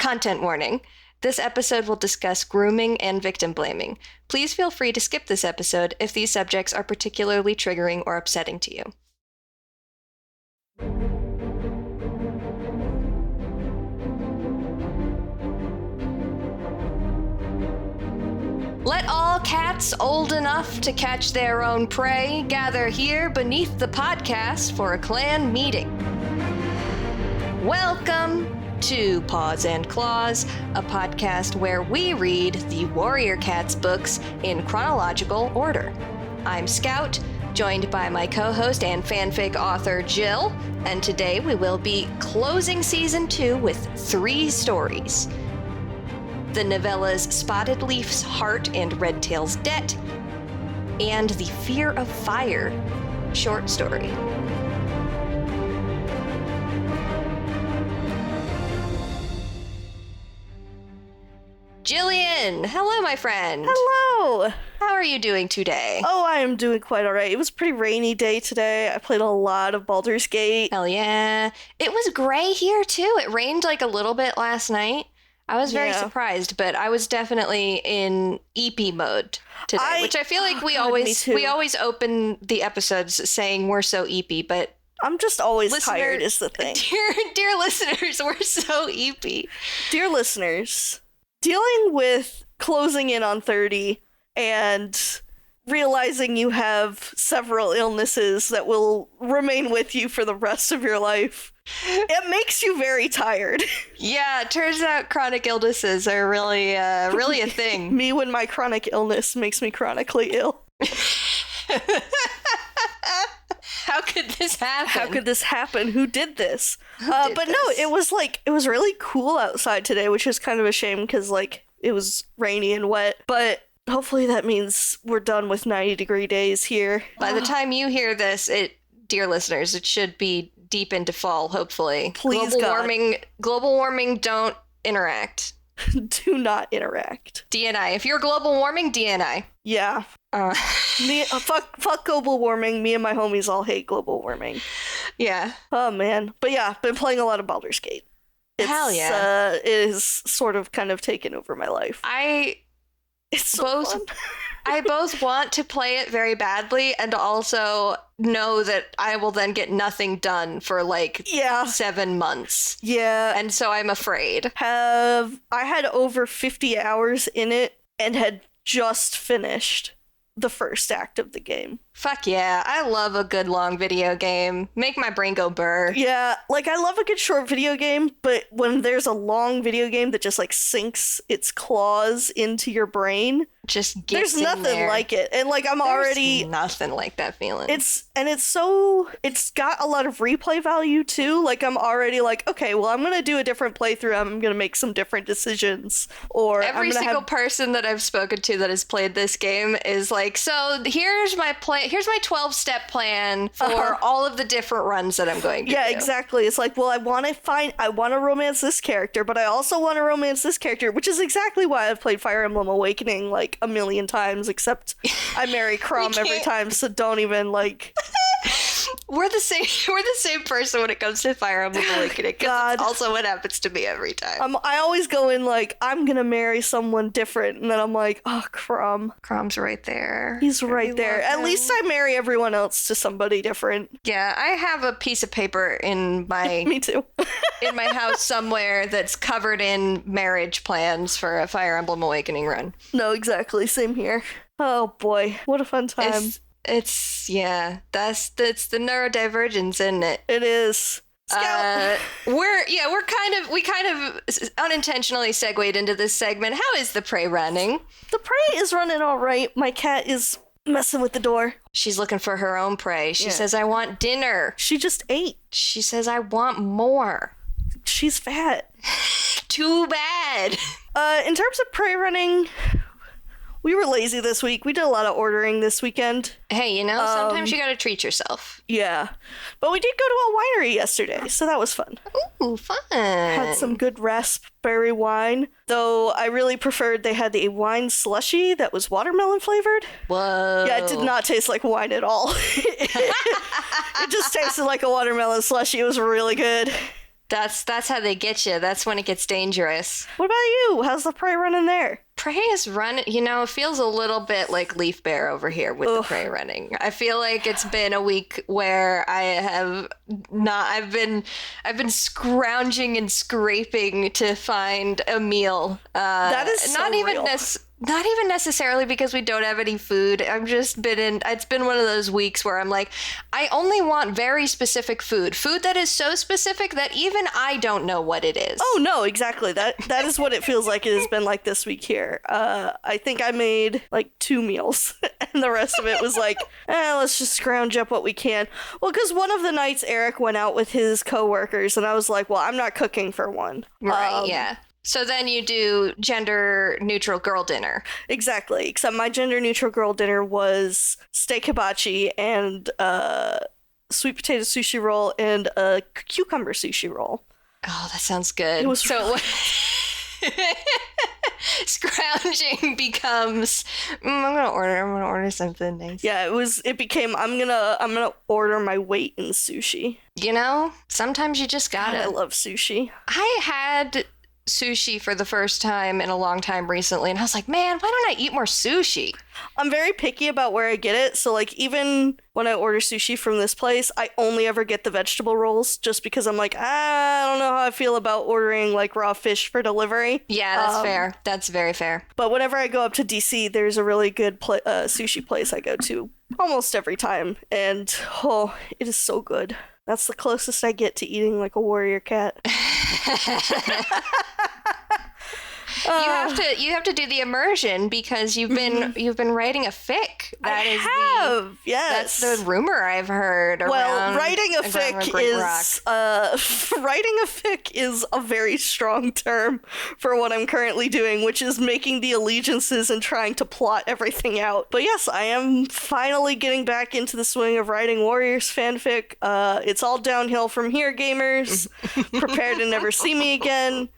Content warning. This episode will discuss grooming and victim blaming. Please feel free to skip this episode if these subjects are particularly triggering or upsetting to you. Let all cats old enough to catch their own prey gather here beneath the podcast for a clan meeting. Welcome to Paws and Claws, a podcast where we read the Warrior Cats books in chronological order. I'm Scout, joined by my co-host and fanfic author Jill, and today we will be closing Season 2 with 3 stories. The novellas Spottedleaf's Heart and Redtail's Debt, and The Fear of Fire short story. Jillian! Hello, my friend! Hello! How are you doing today? Oh, I am doing quite alright. It was a pretty rainy day today. I played a lot of Baldur's Gate. Hell yeah. It was gray here, too. It rained like a little bit last night. I was very surprised, but I was definitely in EP mode today, which I feel like we always open the episodes saying we're so EP, but I'm just always tired is the thing. Dear listeners, we're so EP. Dear listeners, dealing with closing in on 30 and realizing you have several illnesses that will remain with you for the rest of your life, it makes you very tired. Yeah, it turns out chronic illnesses are really a thing. Me when my chronic illness makes me chronically ill. How could this happen? How could this happen? Who did this? No, it was really cool outside today, which is kind of a shame because it was rainy and wet, but hopefully that means we're done with 90-degree days here. By the time you hear this, dear listeners, it should be deep into fall, hopefully. Please, global warming, don't interact. Do not interact. DNI. If you're global warming, DNI. Yeah. Fuck global warming. Me and my homies all hate global warming. Yeah. Oh, man. But yeah, been playing a lot of Baldur's Gate. Hell yeah. It is sort of kind of taken over my life. It's so fun. I both want to play it very badly and also know that I will then get nothing done for 7 months. Yeah. And so I'm afraid. I had over 50 hours in it and had just finished the first act of the game. Fuck yeah. I love a good long video game. Make my brain go burr. Yeah, I love a good short video game, but when there's a long video game that just sinks its claws into your brain, just there's nothing like it. And there's nothing like that feeling. It's got a lot of replay value too. I'm already okay, well, I'm gonna do a different playthrough. I'm gonna make some different decisions. Or every single person that I've spoken to that has played this game is so here's my plan. Here's my 12-step plan for all of the different runs that I'm going to do. Yeah, exactly. It's well, I want to romance this character, but I also want to romance this character, which is exactly why I've played Fire Emblem Awakening a million times, except I marry Crom every time, so don't even We're the same person when it comes to Fire Emblem Awakening, because it's also what happens to me every time. I always go in I'm gonna marry someone different, and then I'm oh, Crom. Crom's right there. He's right there. At least I marry everyone else to somebody different. Yeah, I have a piece of paper in my... Me too. in my house somewhere that's covered in marriage plans for a Fire Emblem Awakening run. No, exactly. Same here. Oh boy, what a fun time. It's the neurodivergence, isn't it? It is. Scout. We kind of unintentionally segued into this segment. How is the Prey running? The Prey is running all right. My cat is messing with the door. She's looking for her own prey. She says, I want dinner. She just ate. She says, I want more. She's fat. Too bad. In terms of Prey running, we were lazy this week. We did a lot of ordering this weekend. Hey, sometimes you gotta treat yourself. Yeah. But we did go to a winery yesterday, so that was fun. Ooh, fun. Had some good raspberry wine, though I really preferred they had a wine slushy that was watermelon flavored. Whoa. Yeah, it did not taste like wine at all. It just tasted like a watermelon slushy. It was really good. That's how they get you. That's when it gets dangerous. What about you? How's the prey running there? Prey is running, it feels a little bit like Leaf Bear over here with the prey running. I feel like it's been a week where I've been scrounging and scraping to find a meal. That is so real. Not even necessarily because we don't have any food. it's been one of those weeks where I'm like, I only want very specific food that is so specific that even I don't know what it is. Oh no, exactly. That is what it feels like it has been like this week here. I think I made like 2 meals and the rest of it was like, let's just scrounge up what we can. Well, because one of the nights Eric went out with his coworkers and I was like, well, I'm not cooking for one. Right, yeah. So then you do gender-neutral girl dinner. Exactly, except my gender-neutral girl dinner was steak hibachi and sweet potato sushi roll and a cucumber sushi roll. Oh, that sounds good. It was scrounging becomes I'm gonna order something nice. Yeah, it became I'm gonna order my weight in sushi. Sometimes you just gotta. God, I love sushi. I had sushi for the first time in a long time recently and I was like, man, why don't I eat more sushi? I'm very picky about where I get it, so like even when I order sushi from this place, I only ever get the vegetable rolls just because I'm like, I don't know how I feel about ordering like raw fish for delivery. Yeah, that's fair. That's very fair. But whenever I go up to DC, there's a really good sushi place I go to almost every time, and it is so good. That's the closest I get to eating like a warrior cat. You have to do the immersion because you've been writing a fic. Yes. That's the rumor I've heard. Well, writing a fic is a very strong term for what I'm currently doing, which is making the allegiances and trying to plot everything out. But yes, I am finally getting back into the swing of writing Warriors fanfic. It's all downhill from here, gamers. Prepare to never see me again.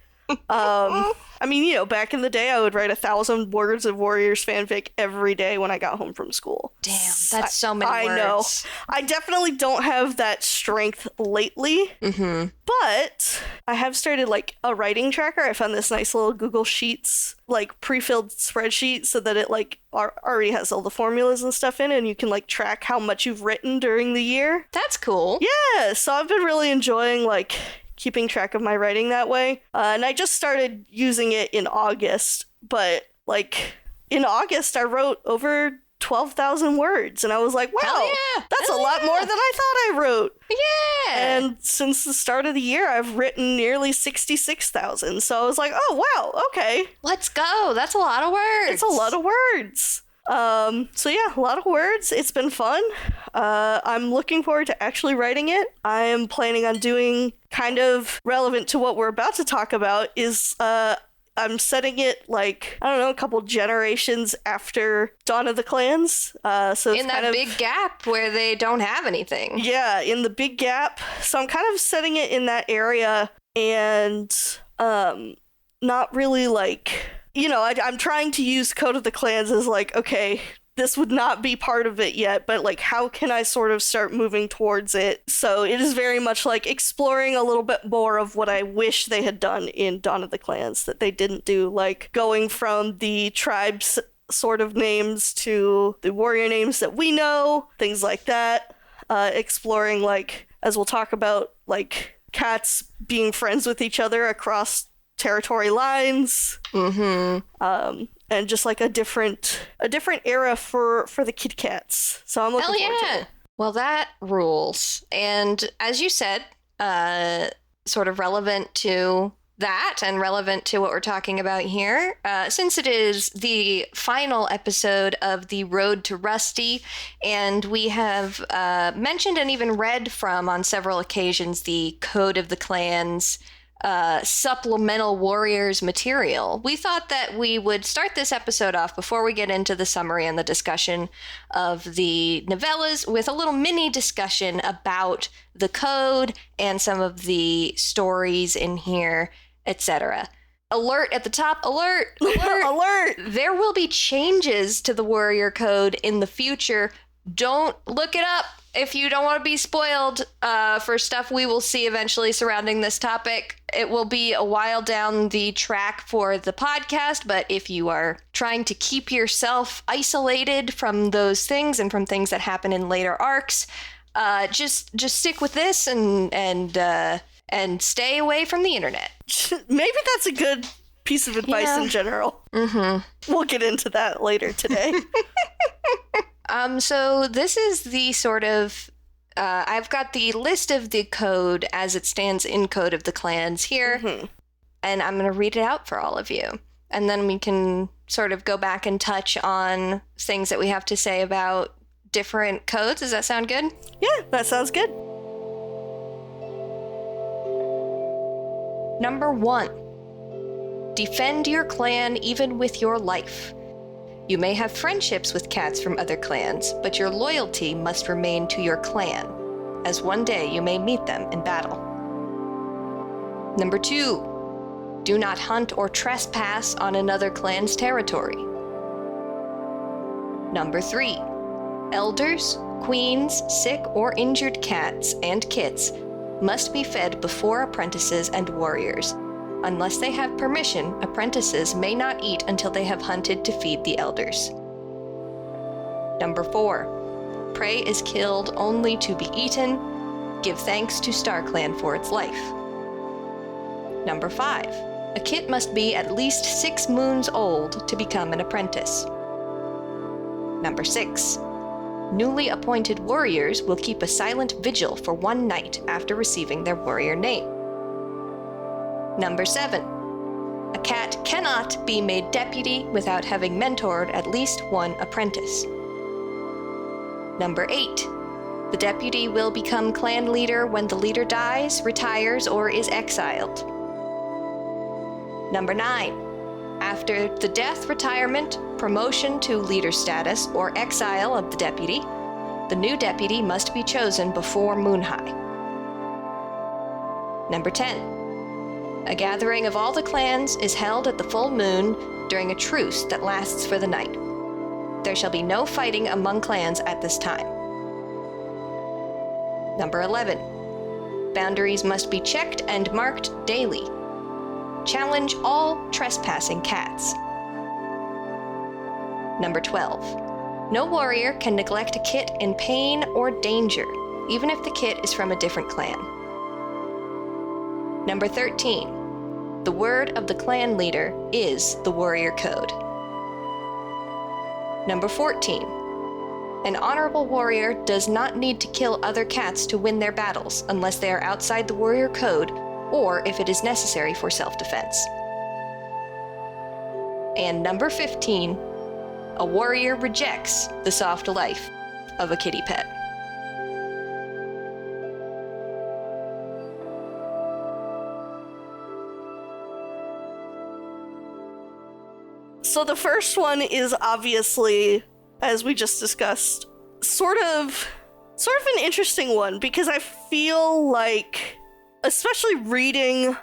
I mean, back in the day, I would write 1,000 words of Warriors fanfic every day when I got home from school. Damn, that's so many words. I know. I definitely don't have that strength lately, but I have started, like, a writing tracker. I found this nice little Google Sheets, like, pre-filled spreadsheet so that it, like, already has all the formulas and stuff in it, and you can, like, track how much you've written during the year. That's cool. Yeah, so I've been really enjoying, like, keeping track of my writing that way. And I just started using it in August, but like in August I wrote over 12,000 words and I was like, wow, that's a lot more than I thought I wrote. Yeah. And since the start of the year I've written nearly 66,000. So I was like, oh wow, okay. Let's go. That's a lot of words. It's a lot of words. So yeah, a lot of words. It's been fun. I'm looking forward to actually writing it. I am planning on doing kind of relevant to what we're about to talk about is, I'm setting it like, I don't know, a couple generations after Dawn of the Clans. So it's in that big gap where they don't have anything. Yeah, in the big gap. So I'm kind of setting it in that area and, not really like, I'm trying to use Code of the Clans as like, okay, this would not be part of it yet, but like, how can I sort of start moving towards it? So it is very much like exploring a little bit more of what I wish they had done in Dawn of the Clans that they didn't do, like going from the tribes sort of names to the warrior names that we know, things like that. Exploring, like, as we'll talk about, like cats being friends with each other across territory lines. And just like a different era for the Kit Kats. So I'm looking forward to it. Well, that rules. And as you said, sort of relevant to that and relevant to what we're talking about here, since it is the final episode of The Road to Rusty, and we have mentioned and even read from on several occasions the Code of the Clans supplemental Warriors material, we thought that we would start this episode off before we get into the summary and the discussion of the novellas with a little mini discussion about the code and some of the stories in here, etc. Alert at the top, alert, alert, alert! There will be changes to the Warrior Code in the future, don't look it up if you don't want to be spoiled for stuff we will see eventually surrounding this topic. It will be a while down the track for the podcast, but if you are trying to keep yourself isolated from those things and from things that happen in later arcs, just stick with this and stay away from the internet. Maybe that's a good piece of advice in general. Mm-hmm. We'll get into that later today. So this is the sort of, I've got the list of the code as it stands in Code of the Clans here, and I'm going to read it out for all of you. And then we can sort of go back and touch on things that we have to say about different codes. Does that sound good? Yeah, that sounds good. Number 1. Defend your clan even with your life. You may have friendships with cats from other clans, but your loyalty must remain to your clan, as one day you may meet them in battle. Number 2. Do not hunt or trespass on another clan's territory. Number 3. Elders, queens, sick or injured cats, and kits must be fed before apprentices and warriors. Unless they have permission, apprentices may not eat until they have hunted to feed the elders. Number 4. Prey is killed only to be eaten. Give thanks to StarClan for its life. Number 5. A kit must be at least 6 moons old to become an apprentice. Number 6. Newly appointed warriors will keep a silent vigil for 1 night after receiving their warrior name. Number 7. A cat cannot be made deputy without having mentored at least 1 apprentice. Number 8. The deputy will become clan leader when the leader dies, retires, or is exiled. Number 9. After the death, retirement, promotion to leader status, or exile of the deputy, the new deputy must be chosen before moon high. Number 10. A gathering of all the clans is held at the full moon during a truce that lasts for the night. There shall be no fighting among clans at this time. Number 11. Boundaries must be checked and marked daily. Challenge all trespassing cats. Number 12. No warrior can neglect a kit in pain or danger, even if the kit is from a different clan. Number 13. The word of the clan leader is the warrior code. Number 14. An honorable warrior does not need to kill other cats to win their battles unless they are outside the warrior code or if it is necessary for self-defense. And number 15. A warrior rejects the soft life of a kitty pet. So the first one is obviously, as we just discussed, sort of an interesting one, because I feel like, especially reading,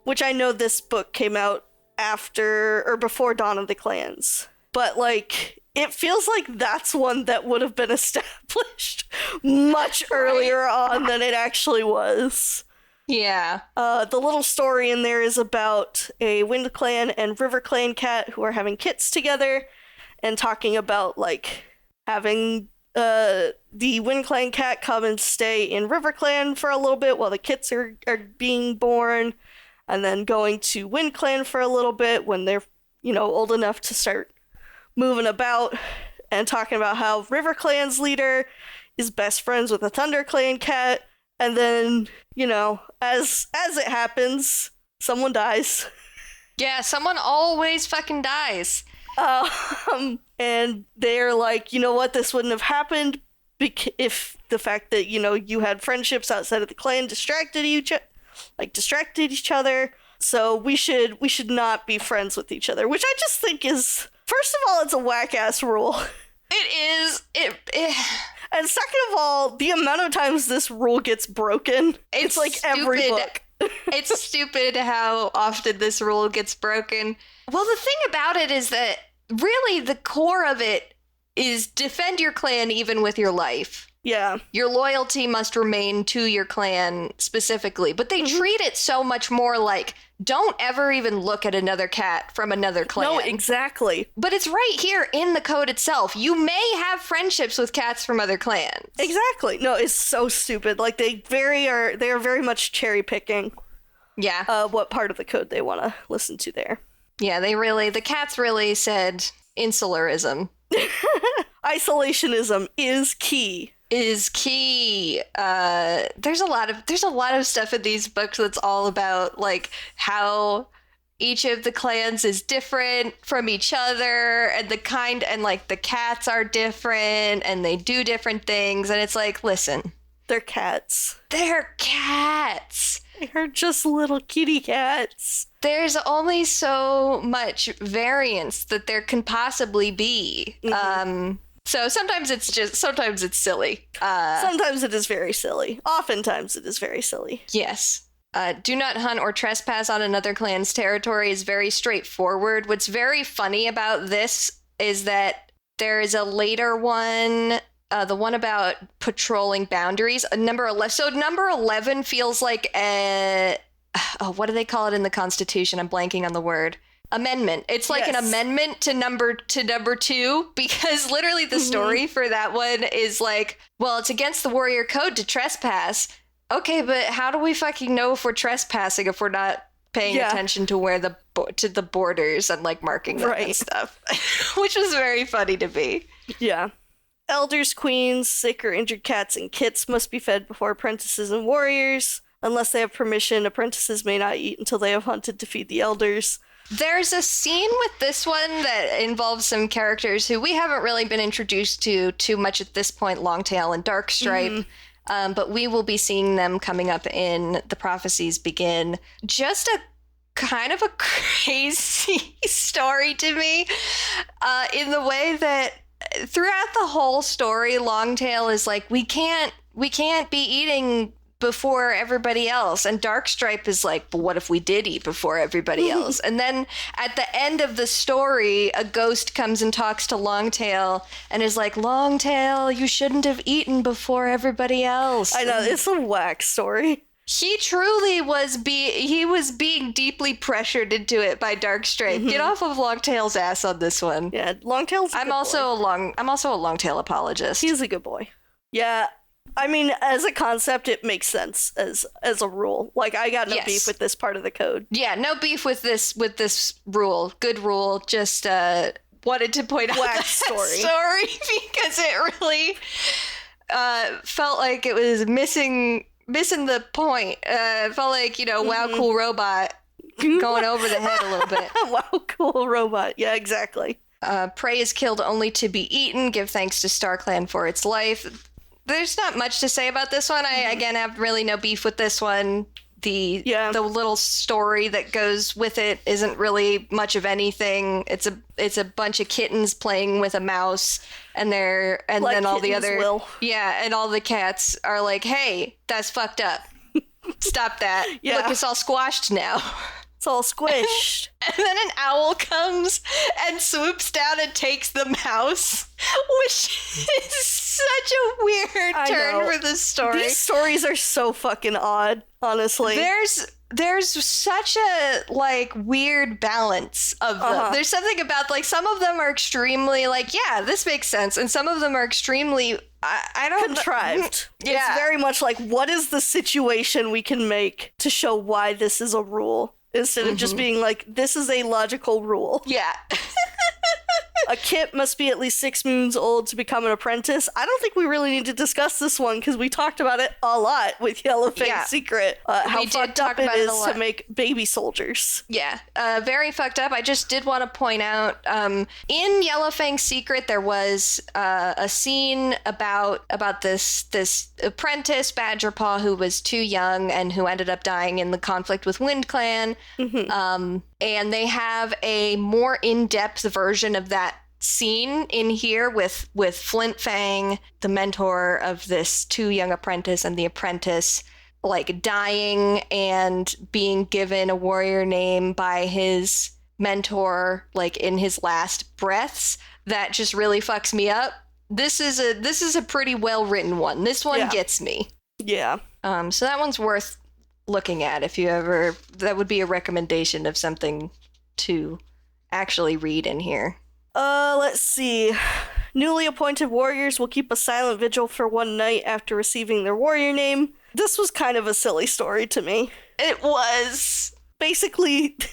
which I know this book came out after or before Dawn of the Clans, but like it feels like that's one that would have been established much earlier on than it actually was. Yeah. The little story in there is about a Wind Clan and River Clan cat who are having kits together and talking about like having the Wind Clan cat come and stay in River Clan for a little bit while the kits are being born, and then going to Wind Clan for a little bit when they're, old enough to start moving about, and talking about how River Clan's leader is best friends with a Thunder Clan cat. And then, as it happens, someone dies. Yeah, someone always fucking dies. And they're like, you know what, this wouldn't have happened if the fact that, you had friendships outside of the clan distracted each other. So we should not be friends with each other, which I just think is, first of all, it's a whack-ass rule. It is. And second of all, the amount of times this rule gets broken, it's like stupid. Every book. It's stupid how often this rule gets broken. Well, the thing about it is that really the core of it is defend your clan even with your life. Yeah. Your loyalty must remain to your clan specifically. But they treat it so much more like, don't ever even look at another cat from another clan. No, exactly. But it's right here in the code itself. You may have friendships with cats from other clans. Exactly. No, it's so stupid. Like, they are very much cherry picking. Yeah. What part of the code they want to listen to there. Yeah, the cats really said insularism. Isolationism is key. There's a lot of stuff in these books that's all about like how each of the clans is different from each other, and the cats are different and they do different things, and it's like, listen, they're cats. They're cats. They're just little kitty cats. There's only so much variance that there can possibly be. Mm-hmm. So sometimes it's silly. Sometimes it is very silly. Oftentimes it is very silly. Yes. Do not hunt or trespass on another clan's territory is very straightforward. What's very funny about this is that there is a later one, the one about patrolling boundaries, number 11. So number 11 feels like what do they call it in the Constitution? I'm blanking on the word. Amendment. It's like an amendment to number 2, because literally the story for that one is like, well, it's against the warrior code to trespass. Okay, but how do we fucking know if we're trespassing if we're not paying attention to where to the borders and like marking them and stuff, which was very funny to me. Yeah. Elders, queens, sick or injured cats, and kits must be fed before apprentices and warriors. Unless they have permission, apprentices may not eat until they have hunted to feed the elders. There's a scene with this one that involves some characters who we haven't really been introduced to too much at this point, Longtail and Darkstripe, but we will be seeing them coming up in The Prophecies Begin. Just a kind of a crazy story to me, in the way that throughout the whole story, Longtail is like, we can't be eating before everybody else, and Darkstripe is like, but what if we did eat before everybody else? And then at the end of the story, a ghost comes and talks to Longtail and is like, Longtail, you shouldn't have eaten before everybody else. I know, it's a whack story. He truly was being deeply pressured into it by Darkstripe. Get off of Longtail's ass on this one. Yeah, Longtail's I'm also a Longtail apologist. He's a good boy. Yeah. I mean, as a concept, it makes sense as a rule. Like, I got no beef with this part of the code. Yeah, no beef with this rule. Good rule. Just wanted to point out that story because it really felt like it was missing the point. It felt like, wow, cool robot going over the head a little bit. Wow, cool robot. Yeah, exactly. Prey is killed only to be eaten. Give thanks to StarClan for its life. There's not much to say about this one. I, again, have really no beef with this one. The little story that goes with it isn't really much of anything. It's a bunch of kittens playing with a mouse, and then all the other and all the cats are like, hey, that's fucked up. Stop that. Yeah. Look, it's all squashed now. It's all squished. And then an owl comes and swoops down and takes the mouse, which is such a weird turn for the story. These stories are so fucking odd, honestly. There's such a weird balance of them. There's something about some of them are extremely this makes sense, and some of them are extremely I don't contrived. Yeah. It's very much like, what is the situation we can make to show why this is a rule? Instead of just being like, this is a logical rule. Yeah. A kit must be at least 6 moons old to become an apprentice. I don't think we really need to discuss this one because we talked about it a lot with Yellowfang's Secret. How fucked up it is to make baby soldiers. Yeah, very fucked up. I just did want to point out, in Yellowfang's Secret, there was a scene about this apprentice, Badgerpaw, who was too young and who ended up dying in the conflict with Wind Clan. And they have a more in-depth version of that scene in here with Flint Fang, the mentor of this too young apprentice, and the apprentice dying and being given a warrior name by his mentor like in his last breaths that just really fucks me up. This is a pretty well written one. This one gets me. Yeah. So that one's worth looking at if you ever. That would be a recommendation of something to actually read in here. Let's see. Newly appointed warriors will keep a silent vigil for one night after receiving their warrior name. This was kind of a silly story to me. It was. Basically, the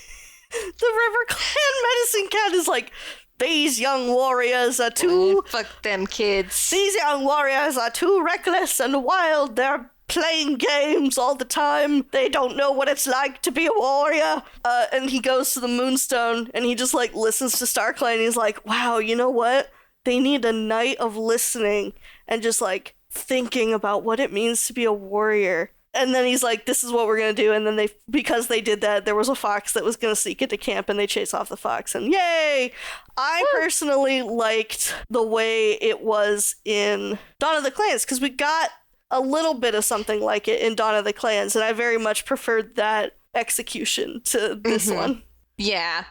River Clan Medicine Cat is like, these young warriors are too... Fuck them kids. These young warriors are too reckless and wild. They're playing games all the time. They don't know what it's like to be a warrior. And he goes to the Moonstone, and he just, like, listens to StarClan, and he's like, wow, you know what? They need a night of listening and just, like, thinking about what it means to be a warrior. And then he's like, this is what we're going to do. And then because they did that, there was a fox that was going to sneak into camp, and they chase off the fox. And yay! I personally liked the way it was in Dawn of the Clans, because we got a little bit of something like it in Dawn of the Clans, and I very much preferred that execution to this one. Yeah.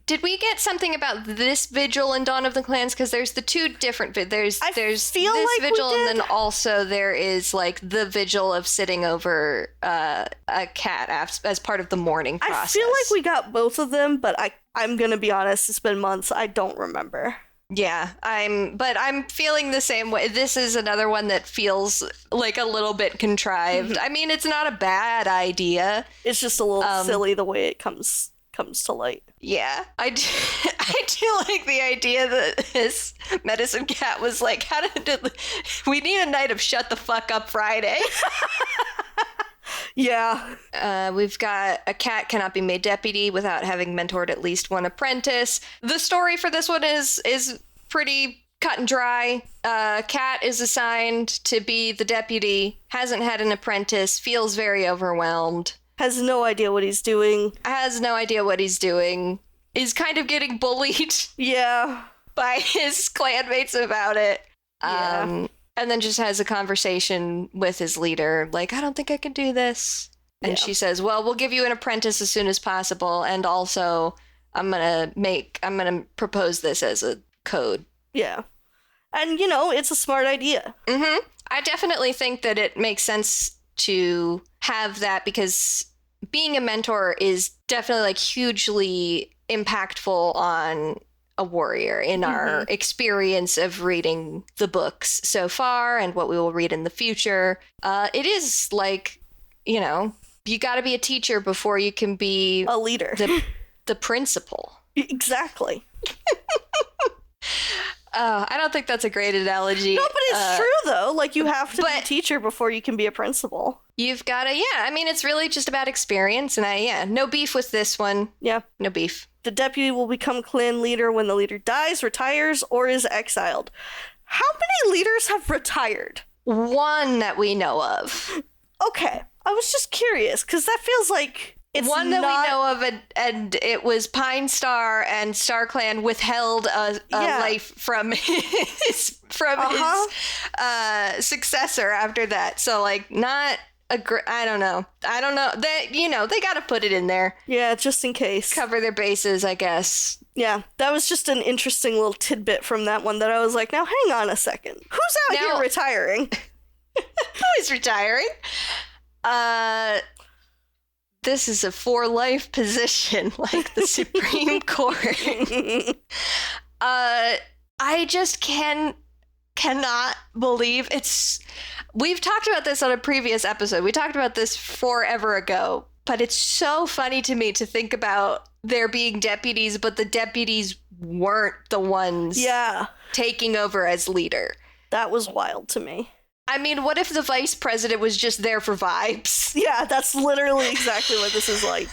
Did we get something about this vigil in Dawn of the Clans? Because there's the two different there's this vigil, and then also there is like the vigil of sitting over a cat as part of the mourning process. I feel like we got both of them, but I'm gonna be honest, it's been months. I don't remember. Yeah, I'm feeling the same way. This is another one that feels like a little bit contrived. I mean, it's not a bad idea. It's just a little silly the way it comes to light. Yeah, I do like the idea that his medicine cat was like, we need a night of shut the fuck up Friday. Yeah. We've got a cat cannot be made deputy without having mentored at least one apprentice. The story for this one is pretty cut and dry. Cat is assigned to be the deputy, hasn't had an apprentice, feels very overwhelmed. Has no idea what he's doing. Is kind of getting bullied. Yeah. By his clanmates about it. Yeah. And then just has a conversation with his leader, like, I don't think I can do this. And she says, well, we'll give you an apprentice as soon as possible. And also, I'm going to propose this as a code. Yeah. And, it's a smart idea. Mm-hmm. I definitely think that it makes sense to have that, because being a mentor is definitely like hugely impactful on a warrior in our experience of reading the books so far and what we will read in the future. It is like, you got to be a teacher before you can be a leader, the principal. Exactly. I don't think that's a great analogy. No, but it's true, though. Like, you have to be a teacher before you can be a principal. You've got to, I mean, it's really just about experience, and no beef with this one. Yeah. No beef. The deputy will become clan leader when the leader dies, retires, or is exiled. How many leaders have retired? One that we know of. Okay. I was just curious, because that feels like it's one that we know of, and it was Pine Star, and StarClan withheld a life from his successor after that. So, like, not a I don't know. They got to put it in there. Yeah, just in case. Cover their bases, I guess. Yeah, that was just an interesting little tidbit from that one that I was like, now hang on a second. Who's out here retiring? Who is retiring? This is a for-life position, like the Supreme Court. I just cannot believe it's... We've talked about this on a previous episode. We talked about this forever ago, but it's so funny to me to think about there being deputies, but the deputies weren't the ones taking over as leader. That was wild to me. I mean, what if the vice president was just there for vibes? Yeah, that's literally exactly what this is like.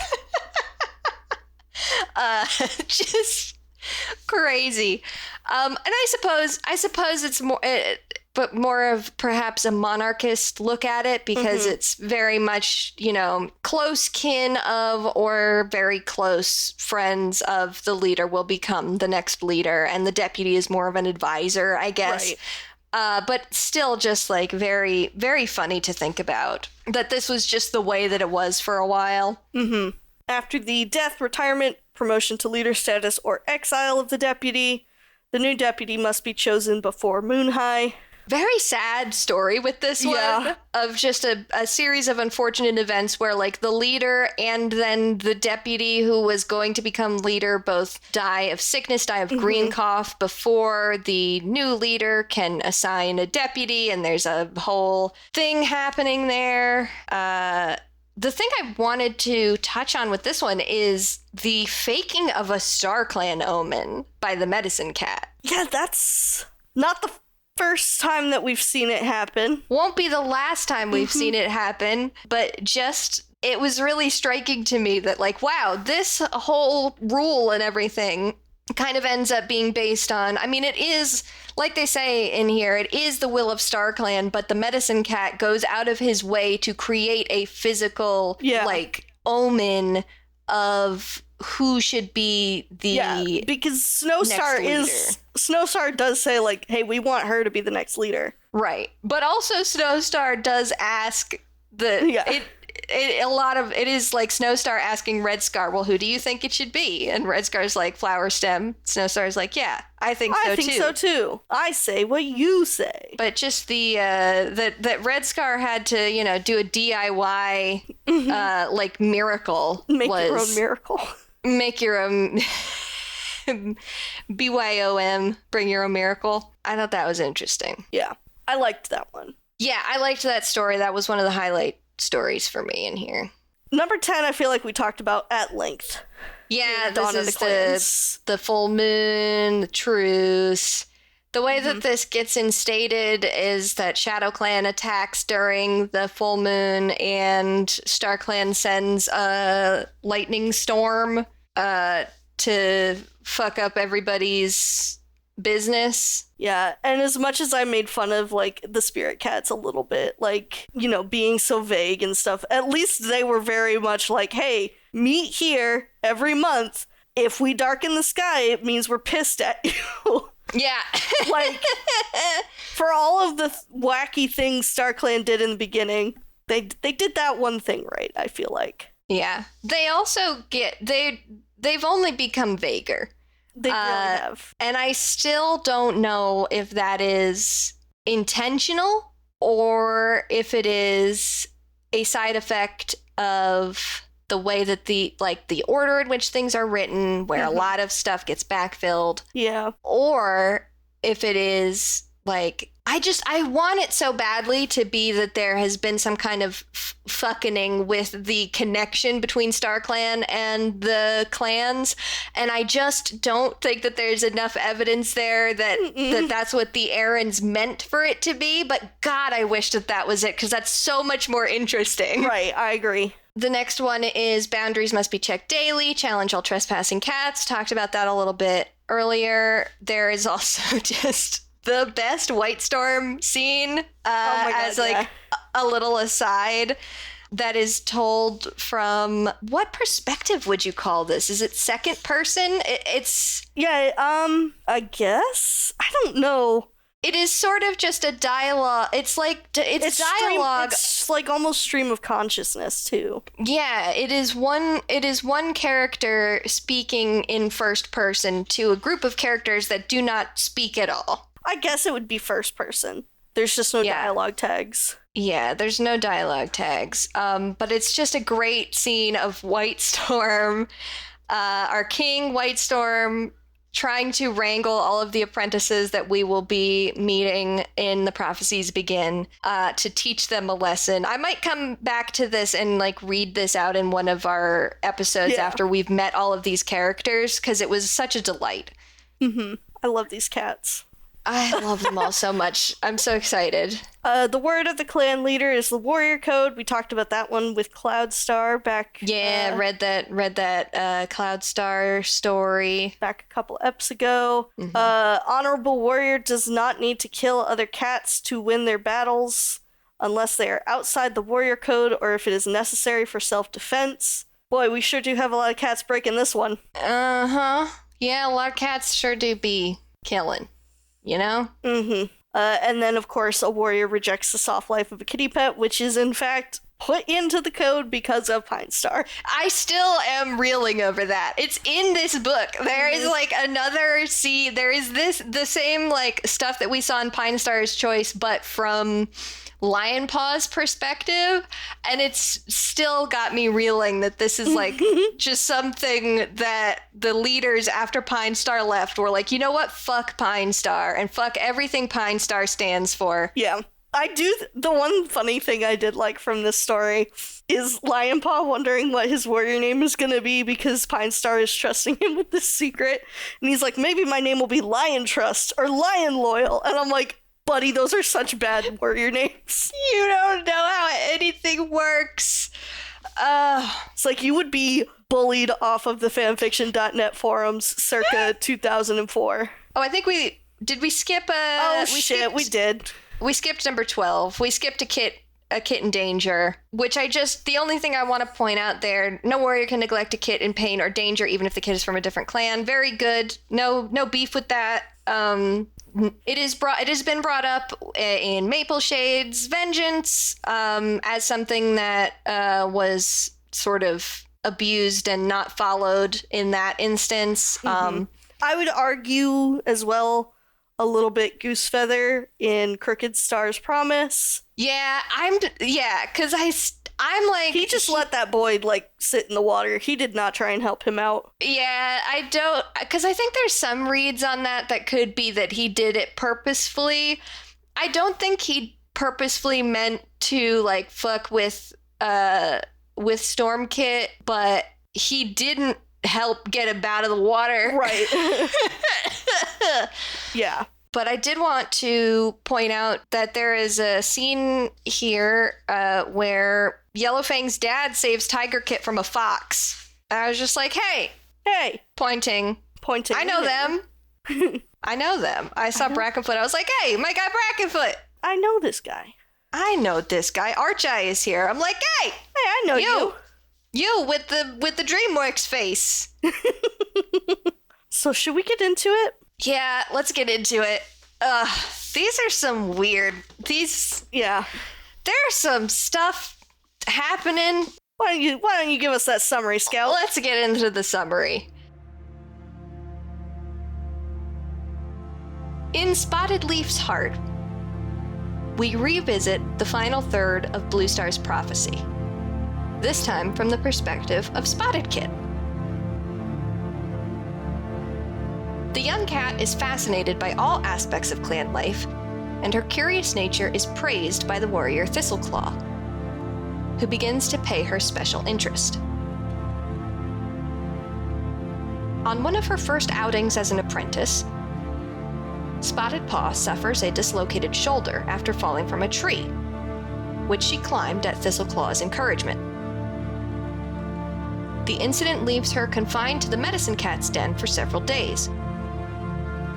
Just crazy. And I suppose it's more of perhaps a monarchist look at it, because it's very much, close kin of or very close friends of the leader will become the next leader, and the deputy is more of an advisor, I guess. Right. But still just like very, very funny to think about that this was just the way that it was for a while. Mm-hmm. After the death, retirement, promotion to leader status, or exile of the deputy, the new deputy must be chosen before Moon High. Very sad story with this one, of just a series of unfortunate events where, like, the leader and then the deputy who was going to become leader both die of sickness, die of green cough before the new leader can assign a deputy, and there's a whole thing happening there. The thing I wanted to touch on with this one is the faking of a StarClan omen by the medicine cat. Yeah, that's not the first time that we've seen it happen. Won't be the last time we've seen it happen, but just, it was really striking to me that, like, wow, this whole rule and everything kind of ends up being based on, I mean, it is, like they say in here, it is the will of StarClan, but the medicine cat goes out of his way to create a physical, like, omen of who should be the because Snowstar does say, like, hey, we want her to be the next leader. Right. But also Snowstar does ask it is like Snowstar asking Red Scar, well, who do you think it should be? And Red Scar's like, Flower Stem. Snowstar's like, yeah, I think so too. I say what you say. But just the that Red Scar had to, you know, do a DIY like miracle. Make your own miracle. Make your own BYOM, bring your own miracle. I thought that was interesting. Yeah, I liked that one. Yeah, I liked that story. That was one of the highlight stories for me in here. Number 10, I feel like we talked about at length. Yeah, this is the full moon, the truce. The way that this gets instated is that ShadowClan attacks during the full moon, and StarClan sends a lightning storm to fuck up everybody's business. Yeah, and as much as I made fun of, like, the spirit cats a little bit, like, you know, being so vague and stuff, at least they were very much like, hey, meet here every month. If we darken the sky, it means we're pissed at you. Yeah. Like, for all of the wacky things StarClan did in the beginning, they did that one thing right, I feel like. Yeah. They also they've only become vaguer. They really have. And I still don't know if that is intentional or if it is a side effect of the way that the order in which things are written, where a lot of stuff gets backfilled. Yeah. Or if it is, like, I want it so badly to be that there has been some kind of fucking with the connection between StarClan and the clans, and I just don't think that there's enough evidence there that that's what the Erins meant for it to be, but God, I wish that was it, because that's so much more interesting. Right, I agree. The next one is boundaries must be checked daily, challenge all trespassing cats. Talked about that a little bit earlier. There is also just the best White Storm scene a little aside that is told from, what perspective would you call this? Is it second person? It's I guess, I don't know. It is sort of just a dialogue. It's dialogue. It's like almost stream of consciousness too. Yeah, it is one character speaking in first person to a group of characters that do not speak at all. I guess it would be first person. There's just no dialogue tags. Yeah, there's no dialogue tags. But it's just a great scene of White Storm, our king White Storm, trying to wrangle all of the apprentices that we will be meeting in the Prophecies Begin to teach them a lesson. I might come back to this and like read this out in one of our episodes after we've met all of these characters, because it was such a delight. Mm-hmm. I love these cats. I love them all so much. I'm so excited. The word of the clan leader is the warrior code. We talked about that one with Cloudstar back. Yeah, read that Cloudstar story back a couple eps ago. Mm-hmm. Honorable warrior does not need to kill other cats to win their battles unless they are outside the warrior code or if it is necessary for self-defense. Boy, we sure do have a lot of cats breaking this one. Uh-huh. Yeah, a lot of cats sure do be killing. You know? Mm-hmm. And then, of course, a warrior rejects the soft life of a kitty pet, which is, in fact, put into the code because of Pine Star. I still am reeling over that. It's in this book. There is like another there is the same like stuff that we saw in Pine Star's Choice, but from Lion Paw's perspective, and it's still got me reeling that this is like just something that the leaders after Pine Star left were like, you know what, fuck Pine Star and fuck everything Pine Star stands for. Yeah. I do. The one funny thing I did like from this story is Lion Paw wondering what his warrior name is going to be because Pine Star is trusting him with this secret. And he's like, maybe my name will be Lion Trust or Lion Loyal. And I'm like, buddy, those are such bad warrior names. You don't know how anything works. It's like you would be bullied off of the fanfiction.net forums circa 2004. Oh, I think we skip we did. We skipped number 12. We skipped a kit in danger, which the only thing I want to point out there, no warrior can neglect a kit in pain or danger, even if the kit is from a different clan. Very good. No beef with that. It has been brought up in Maple Shade's Vengeance as something that was sort of abused and not followed in that instance. I would argue as well a little bit Goosefeather in Crooked Star's Promise. Yeah, because I'm like... He just let that boy, like, sit in the water. He did not try and help him out. Yeah, I don't... Because I think there's some reads on that could be that he did it purposefully. I don't think he purposefully meant to, like, fuck with Stormkit, but he didn't help get him out of the water. Right. Yeah. But I did want to point out that there is a scene here where Yellowfang's dad saves Tiger Kit from a fox. And I was just like, hey, pointing. I know them. I know them. I saw Brackenfoot. I was like, hey, my guy Brackenfoot. I know this guy. Archeye is here. I'm like, hey, I know you. You with the DreamWorks face. So should we get into it? Yeah, let's get into it. These are some weird... Yeah. There's some stuff happening. Why don't you give us that summary, Scout? Let's get into the summary. In Spottedleaf's heart, we revisit the final third of Blue Star's prophecy. This time from the perspective of Spotted Kit. The young cat is fascinated by all aspects of clan life, and her curious nature is praised by the warrior Thistleclaw, who begins to pay her special interest. On one of her first outings as an apprentice, Spotted Paw suffers a dislocated shoulder after falling from a tree, which she climbed at Thistleclaw's encouragement. The incident leaves her confined to the medicine cat's den for several days,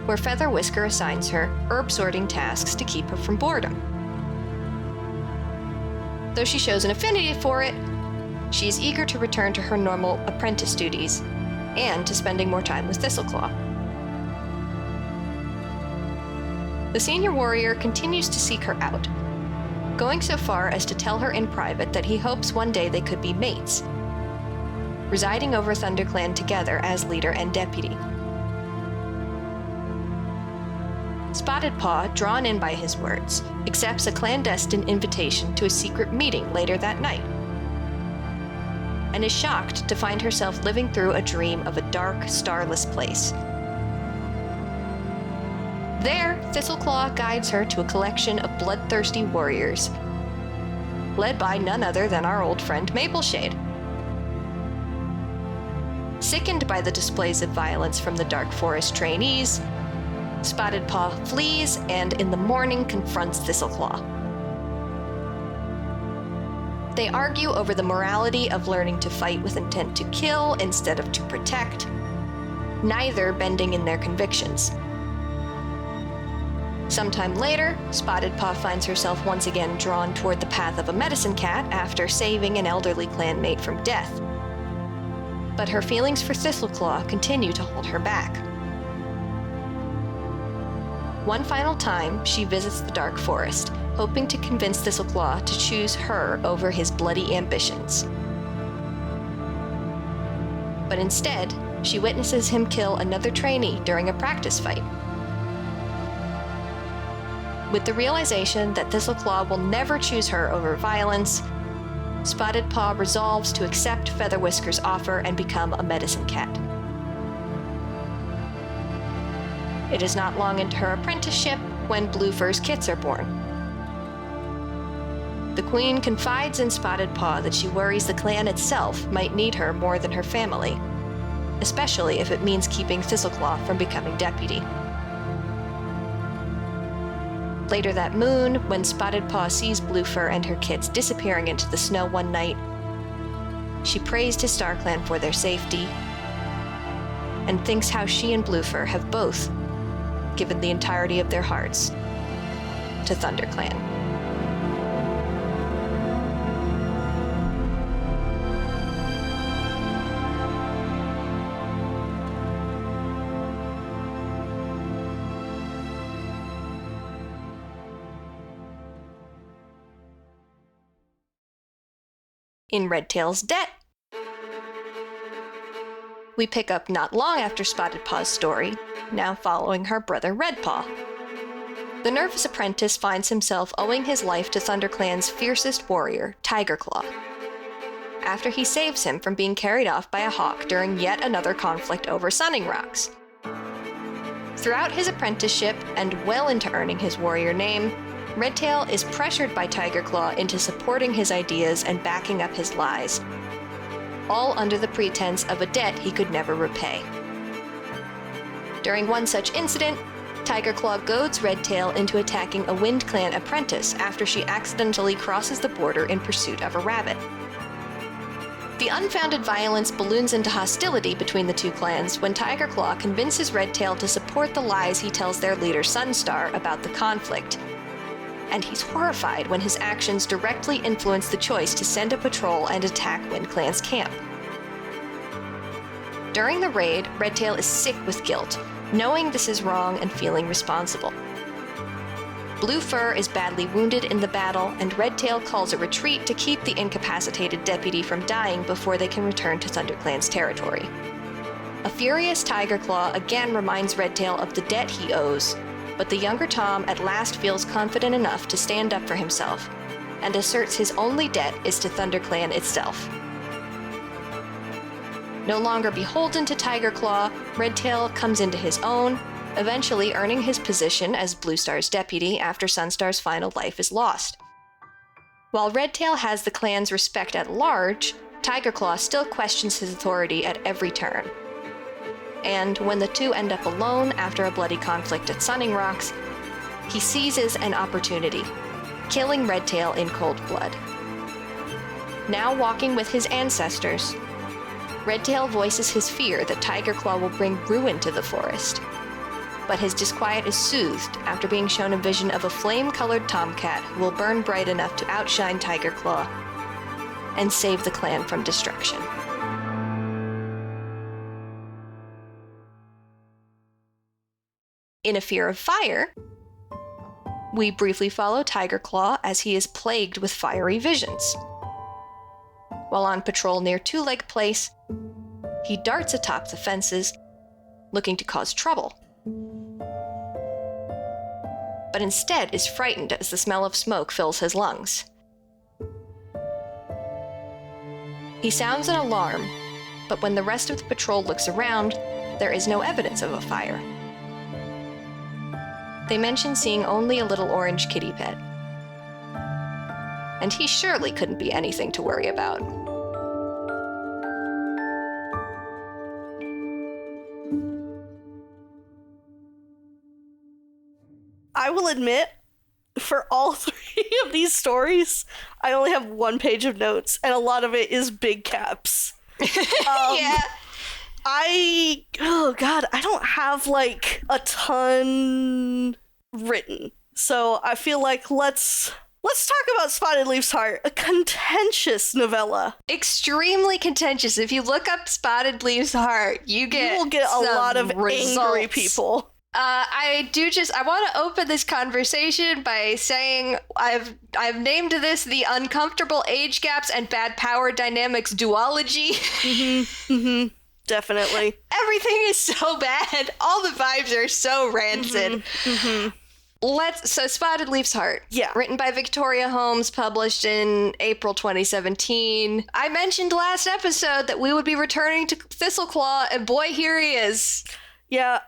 where Feather Whisker assigns her herb sorting tasks to keep her from boredom. Though she shows an affinity for it, she is eager to return to her normal apprentice duties and to spending more time with Thistleclaw. The senior warrior continues to seek her out, going so far as to tell her in private that he hopes one day they could be mates, residing over ThunderClan together as leader and deputy. Spotted Paw, drawn in by his words, accepts a clandestine invitation to a secret meeting later that night, and is shocked to find herself living through a dream of a dark, starless place. There, Thistleclaw guides her to a collection of bloodthirsty warriors, led by none other than our old friend Mapleshade. Sickened by the displays of violence from the Dark Forest trainees, Spotted Paw flees and in the morning confronts Thistleclaw. They argue over the morality of learning to fight with intent to kill instead of to protect, neither bending in their convictions. Sometime later, Spotted Paw finds herself once again drawn toward the path of a medicine cat after saving an elderly clanmate from death. But her feelings for Thistleclaw continue to hold her back. One final time, she visits the dark forest, hoping to convince Thistleclaw to choose her over his bloody ambitions. But instead, she witnesses him kill another trainee during a practice fight. With the realization that Thistleclaw will never choose her over violence, Spotted Paw resolves to accept Featherwhisker's offer and become a medicine cat. It is not long into her apprenticeship when Bluefur's kits are born. The Queen confides in Spotted Paw that she worries the clan itself might need her more than her family, especially if it means keeping Thistleclaw from becoming deputy. Later that moon, when Spotted Paw sees Bluefur and her kids disappearing into the snow one night, she prays to StarClan for their safety and thinks how she and Bluefur have both given the entirety of their hearts to ThunderClan. In Redtail's debt, we pick up not long after Spotted Paw's story, now following her brother Redpaw. The nervous apprentice finds himself owing his life to ThunderClan's fiercest warrior, Tigerclaw, after he saves him from being carried off by a hawk during yet another conflict over Sunning Rocks. Throughout his apprenticeship, and well into earning his warrior name, Redtail is pressured by Tigerclaw into supporting his ideas and backing up his lies, all under the pretense of a debt he could never repay. During one such incident, Tigerclaw goads Redtail into attacking a Wind Clan apprentice after she accidentally crosses the border in pursuit of a rabbit. The unfounded violence balloons into hostility between the two clans when Tigerclaw convinces Redtail to support the lies he tells their leader Sunstar about the conflict, and he's horrified when his actions directly influence the choice to send a patrol and attack Wind Clan's camp. During the raid, Redtail is sick with guilt, knowing this is wrong and feeling responsible. Bluefur is badly wounded in the battle, and Redtail calls a retreat to keep the incapacitated deputy from dying before they can return to ThunderClan's territory. A furious Tigerclaw again reminds Redtail of the debt he owes, but the younger Tom at last feels confident enough to stand up for himself, and asserts his only debt is to ThunderClan itself. No longer beholden to Tigerclaw, Redtail comes into his own, eventually earning his position as Bluestar's deputy after Sunstar's final life is lost. While Redtail has the clan's respect at large, Tigerclaw still questions his authority at every turn. And when the two end up alone after a bloody conflict at Sunning Rocks, he seizes an opportunity, killing Redtail in cold blood. Now walking with his ancestors, Redtail voices his fear that Tigerclaw will bring ruin to the forest. But his disquiet is soothed after being shown a vision of a flame-colored tomcat who will burn bright enough to outshine Tigerclaw and save the clan from destruction. In A Fear of Fire, we briefly follow Tigerclaw as he is plagued with fiery visions. While on patrol near Two Leg Place, he darts atop the fences, looking to cause trouble, but instead is frightened as the smell of smoke fills his lungs. He sounds an alarm, but when the rest of the patrol looks around, there is no evidence of a fire. They mention seeing only a little orange kitty pet, and he surely couldn't be anything to worry about. I will admit, for all three of these stories, I only have one page of notes, and a lot of it is big caps. Yeah. I don't have, like, a ton written. So I feel like let's talk about Spottedleaf's Heart, a contentious novella. Extremely contentious. If you look up Spottedleaf's Heart, you will get a lot of results. angry people. I want to open this conversation by saying I've named this the uncomfortable age gaps and bad power dynamics duology. Definitely. Everything is so bad. All the vibes are so rancid. So Spottedleaf's Heart. Yeah. Written by Victoria Holmes, published in April 2017. I mentioned last episode that we would be returning to Thistleclaw, and boy, here he is. Yeah,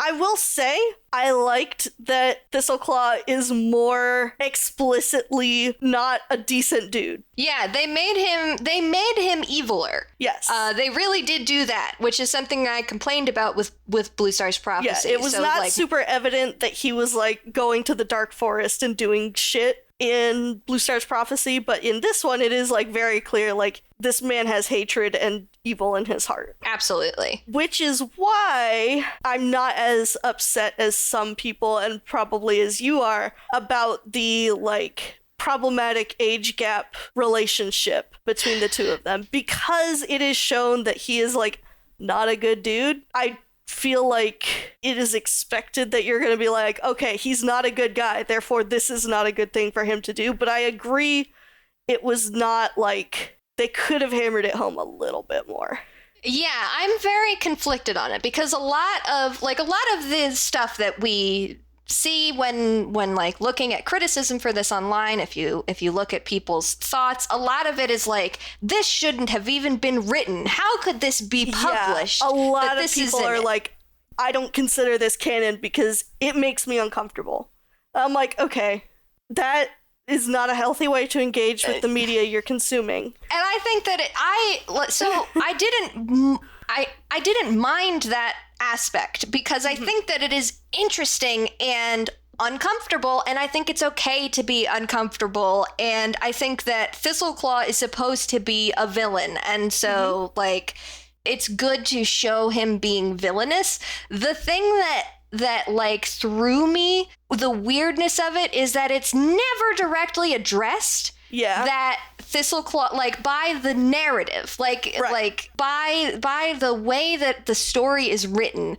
I will say I liked that Thistleclaw is more explicitly not a decent dude. Yeah, they made him eviler. Yes. They really did do that, which is something I complained about with Blue Star's Prophecy. Yeah, it was not super evident that he was like going to the Dark Forest and doing shit in Blue Star's Prophecy, but in this one it is like very clear, like this man has hatred and evil in his heart. Absolutely. Which is why I'm not as upset as some people, and probably as you are, about the like problematic age gap relationship between the two of them, because it is shown that he is like not a good dude. I feel like it is expected that you're going to be like, okay, he's not a good guy, therefore this is not a good thing for him to do. But I agree, it was not like, they could have hammered it home a little bit more. Yeah, I'm very conflicted on it, because a lot of the stuff that we see when like looking at criticism for this online, if you look at people's thoughts, a lot of it is like, this shouldn't have even been written. How could this be published? Yeah, a lot of people are like, I don't consider this canon because it makes me uncomfortable. I'm like, okay, that is not a healthy way to engage with the media you're consuming. And I think that I didn't mind that aspect, because I think that it is interesting and uncomfortable, and I think it's okay to be uncomfortable, and I think that Thistleclaw is supposed to be a villain, and so like it's good to show him being villainous. The thing that like threw me, the weirdness of it, is that it's never directly addressed. Yeah. That Thistleclaw, like, by the narrative, like by the way that the story is written,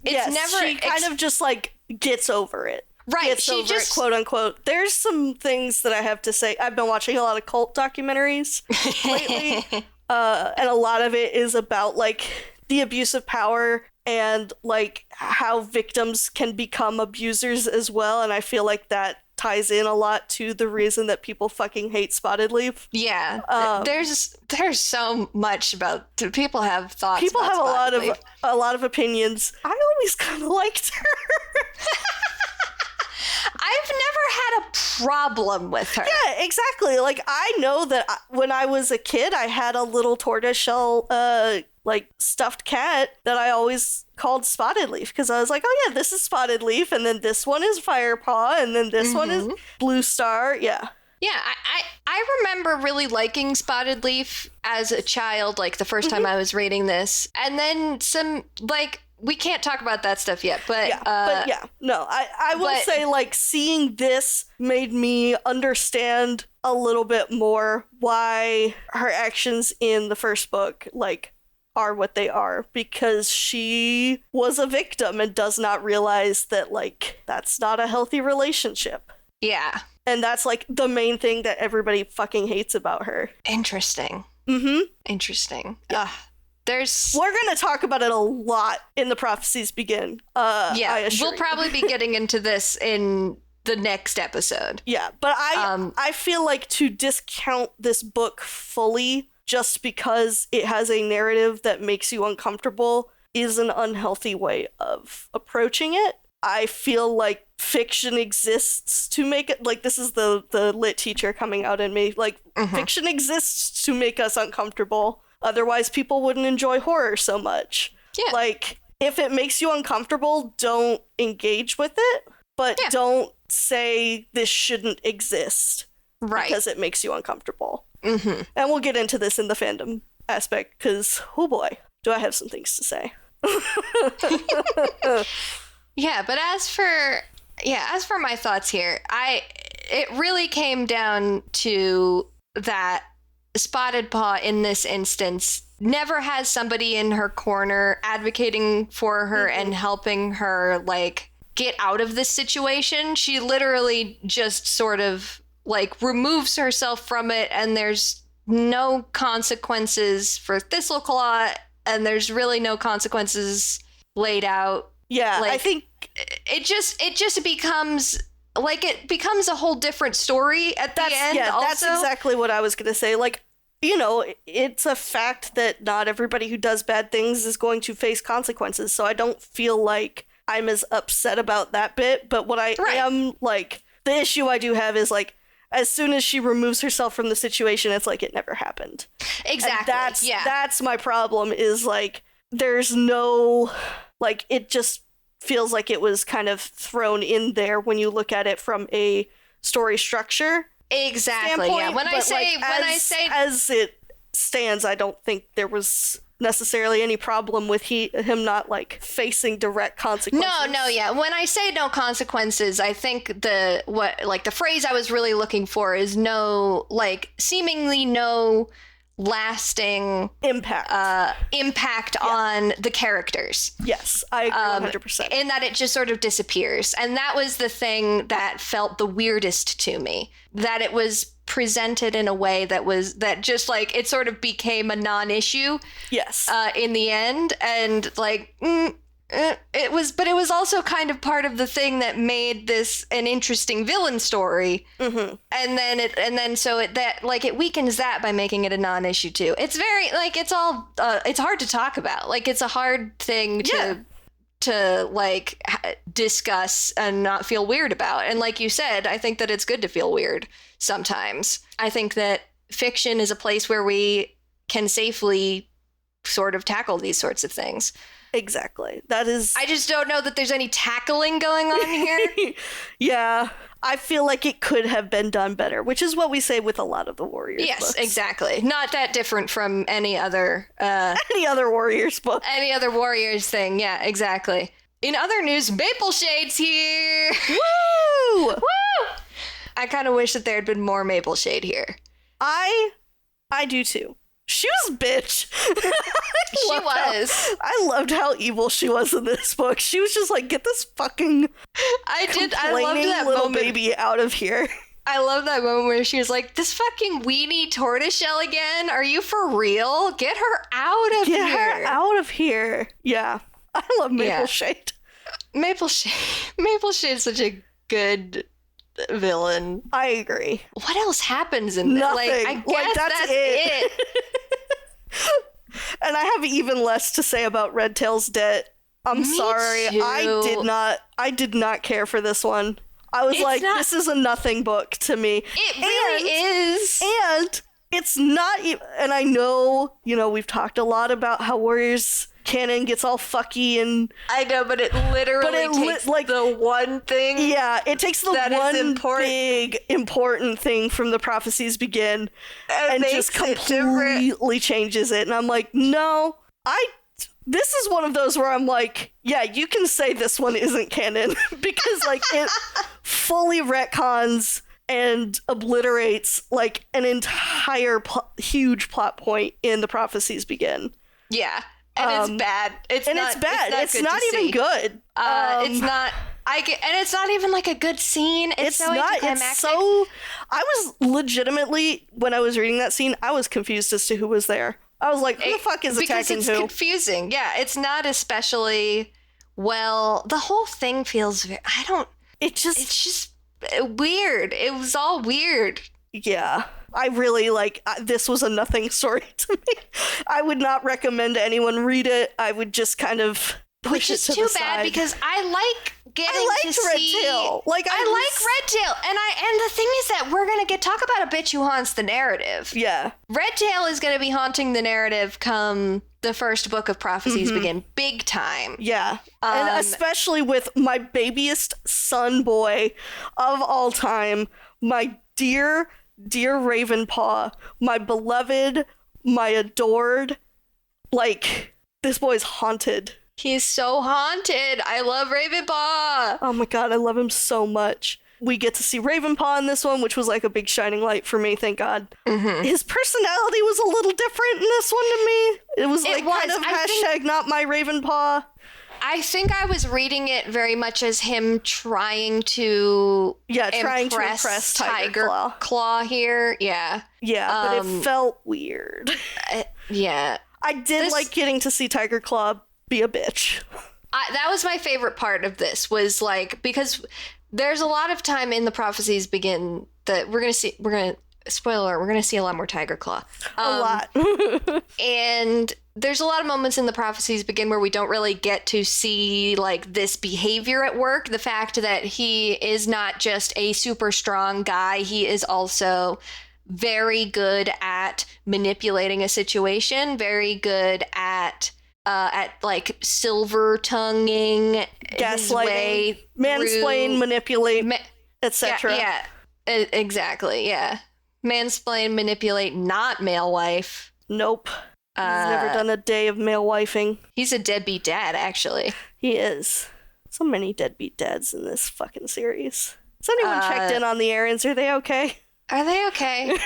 it's never. She kind of just like gets over it. Right. Gets over it, quote unquote. There's some things that I have to say. I've been watching a lot of cult documentaries lately, and a lot of it is about like the abuse of power and like how victims can become abusers as well. And I feel like that ties in a lot to the reason that people fucking hate Spottedleaf. Yeah. There's so much about, people have thoughts. People about have a lot of opinions. I always kind of liked her. I've never had a problem with her. Yeah, exactly. Like, I know that when I was a kid, I had a little tortoiseshell, like, stuffed cat that I always called Spottedleaf, because I was like, oh yeah, this is Spottedleaf, and then this one is Firepaw, and then this one is Blue Star. Yeah. Yeah, I remember really liking Spottedleaf as a child, like, the first time I was reading this. And then some, like, we can't talk about that stuff yet, but... No, I will say, like, seeing this made me understand a little bit more why her actions in the first book, like, are what they are, because she was a victim and does not realize that, like, that's not a healthy relationship. Yeah. And that's, like, the main thing that everybody fucking hates about her. Interesting. Interesting. Yeah. We're going to talk about it a lot in the Prophecies Begin. We'll probably be getting into this in the next episode. Yeah, but I feel like to discount this book fully just because it has a narrative that makes you uncomfortable is an unhealthy way of approaching it. I feel like fiction exists to make it, like, this is the lit teacher coming out in me, like, fiction exists to make us uncomfortable. Otherwise, people wouldn't enjoy horror so much. Yeah. Like, if it makes you uncomfortable, don't engage with it, but don't say this shouldn't exist. Right. Because it makes you uncomfortable. And we'll get into this in the fandom aspect, because, oh boy, do I have some things to say. Yeah, but as for my thoughts here, it really came down to that Spotted Paw in this instance never has somebody in her corner advocating for her and helping her, like, get out of this situation. She literally just sort of, like, removes herself from it, and there's no consequences for Thistleclaw, and there's really no consequences laid out. Yeah, like, I think it just becomes, like, it becomes a whole different story at the end. Yeah, also. that's exactly what I was going to say. Like, you know, it's a fact that not everybody who does bad things is going to face consequences, so I don't feel like I'm as upset about that bit, but what I am, like, the issue I do have is, like, as soon as she removes herself from the situation, it's like it never happened. Exactly. And that's my problem, is, like, there's no, like, it just feels like it was kind of thrown in there when you look at it from a story structure Exactly. standpoint. Yeah. When I say as it stands, I don't think there was necessarily any problem with him not, like, facing direct consequences. No, yeah. When I say no consequences, I think the phrase I was really looking for is seemingly no lasting impact on the characters. Yes, I agree 100%. In that it just sort of disappears. And that was the thing that felt the weirdest to me, that it was presented in a way that just, like, it sort of became a non-issue. Yes. In the end, and, like, it was also kind of part of the thing that made this an interesting villain story. Mm-hmm. And then so it weakens that by making it a non-issue too. It's very, like, it's hard to talk about. Like, it's a hard thing to like discuss and not feel weird about. And like you said, I think that it's good to feel weird sometimes. I think that fiction is a place where we can safely sort of tackle these sorts of things. Exactly. That is... I just don't know that there's any tackling going on here. Yeah. I feel like it could have been done better, which is what we say with a lot of the Warriors yes, books. Exactly. Not that different from any other... any other Warriors book. Any other Warriors thing. Yeah, exactly. In other news, Maple Shade's here! Woo! Woo! I kind of wish that there had been more Maple Shade here. I do too. She was a bitch. I loved how evil she was in this book. She was just like, get this fucking I loved that little moment. baby out of here. I love that moment where she was like, this fucking weenie tortoiseshell again? Are you for real? Get her out of here. Get her out of here. Yeah. I love Maple Shade. Maple Shade's such a good villain. I agree. What else happens in this? Nothing. Like, I guess that's it. And I have even less to say about Redtail's debt. I'm sorry. Too. I did not care for this one. I was this is a nothing book to me. It really is. And it's not even, and I know, we've talked a lot about how Warriors canon gets all fucky and... I know, but it literally takes the one thing... Yeah, it takes the one big important thing from the Prophecies Begin and just completely changes it. And I'm like, no, this is one of those where I'm like, yeah, you can say this one isn't canon because, like, it fully retcons and obliterates, like, an entire huge plot point in the Prophecies Begin. Yeah. And it's bad. It's not even good. It's not. And it's not even like a good scene. It's so anticlimactic. It's so. I was legitimately, when I was reading that scene, I was confused as to who was there. I was like, who the fuck is attacking who? Because it's confusing. Yeah, it's not especially well. The whole thing feels. It's just weird. It was all weird. Yeah. I really this was a nothing story to me. I would not recommend anyone read it. I would just kind of push it to the side. Which is too bad because I like getting to see... Redtail. I like Redtail. And the thing is that we're going to talk about a bitch who haunts the narrative. Yeah. Redtail is going to be haunting the narrative come the first book of Prophecies Begin. Big time. Yeah. And especially with my babiest son boy of all time, my dear Ravenpaw, my beloved, my adored, this boy's haunted. He's so haunted. I love Ravenpaw. Oh my god, I love him so much. we get to see Ravenpaw in this one, which was like a big shining light for me, thank God. His personality was a little different in this one to me. It was like kind of hashtag not my Ravenpaw. I think I was reading it very much as him trying to impress Tiger Claw here. Yeah. Yeah, but it felt weird. Yeah. I did like getting to see Tiger Claw be a bitch. That was my favorite part of this, was like, because there's a lot of time in the Prophecies Begin that spoiler alert, we're going to see a lot more Tiger Claw. A lot. And there's a lot of moments in the Prophecies Begin where we don't really get to see like this behavior at work. The fact that he is not just a super strong guy, he is also very good at manipulating a situation, very good at like silver tonguing, gaslighting, mansplain, manipulate, etc. Yeah, exactly. Yeah, mansplain, manipulate, not male wife. Nope. He's never done a day of male wifing. He's a deadbeat dad, actually. He is. So many deadbeat dads in this fucking series. Has anyone checked in on the Erins? Are they okay? Are they okay?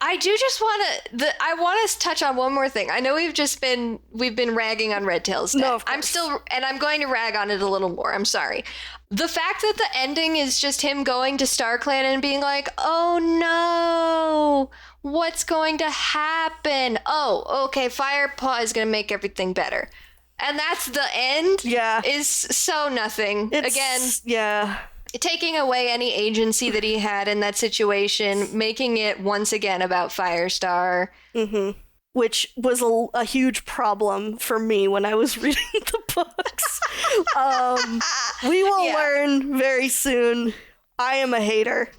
I do just want to. I want to touch on one more thing. I know we've been ragging on Redtail's death. No, of course. I'm going to rag on it a little more. I'm sorry. The fact that the ending is just him going to StarClan and being like, "Oh no, what's going to happen? Oh, okay, Firepaw is going to make everything better," and that's the end. Yeah, is so nothing. Yeah. Taking away any agency that he had in that situation, making it once again about Firestar. Mm-hmm. Which was a huge problem for me when I was reading the books. We will learn very soon. I am a hater.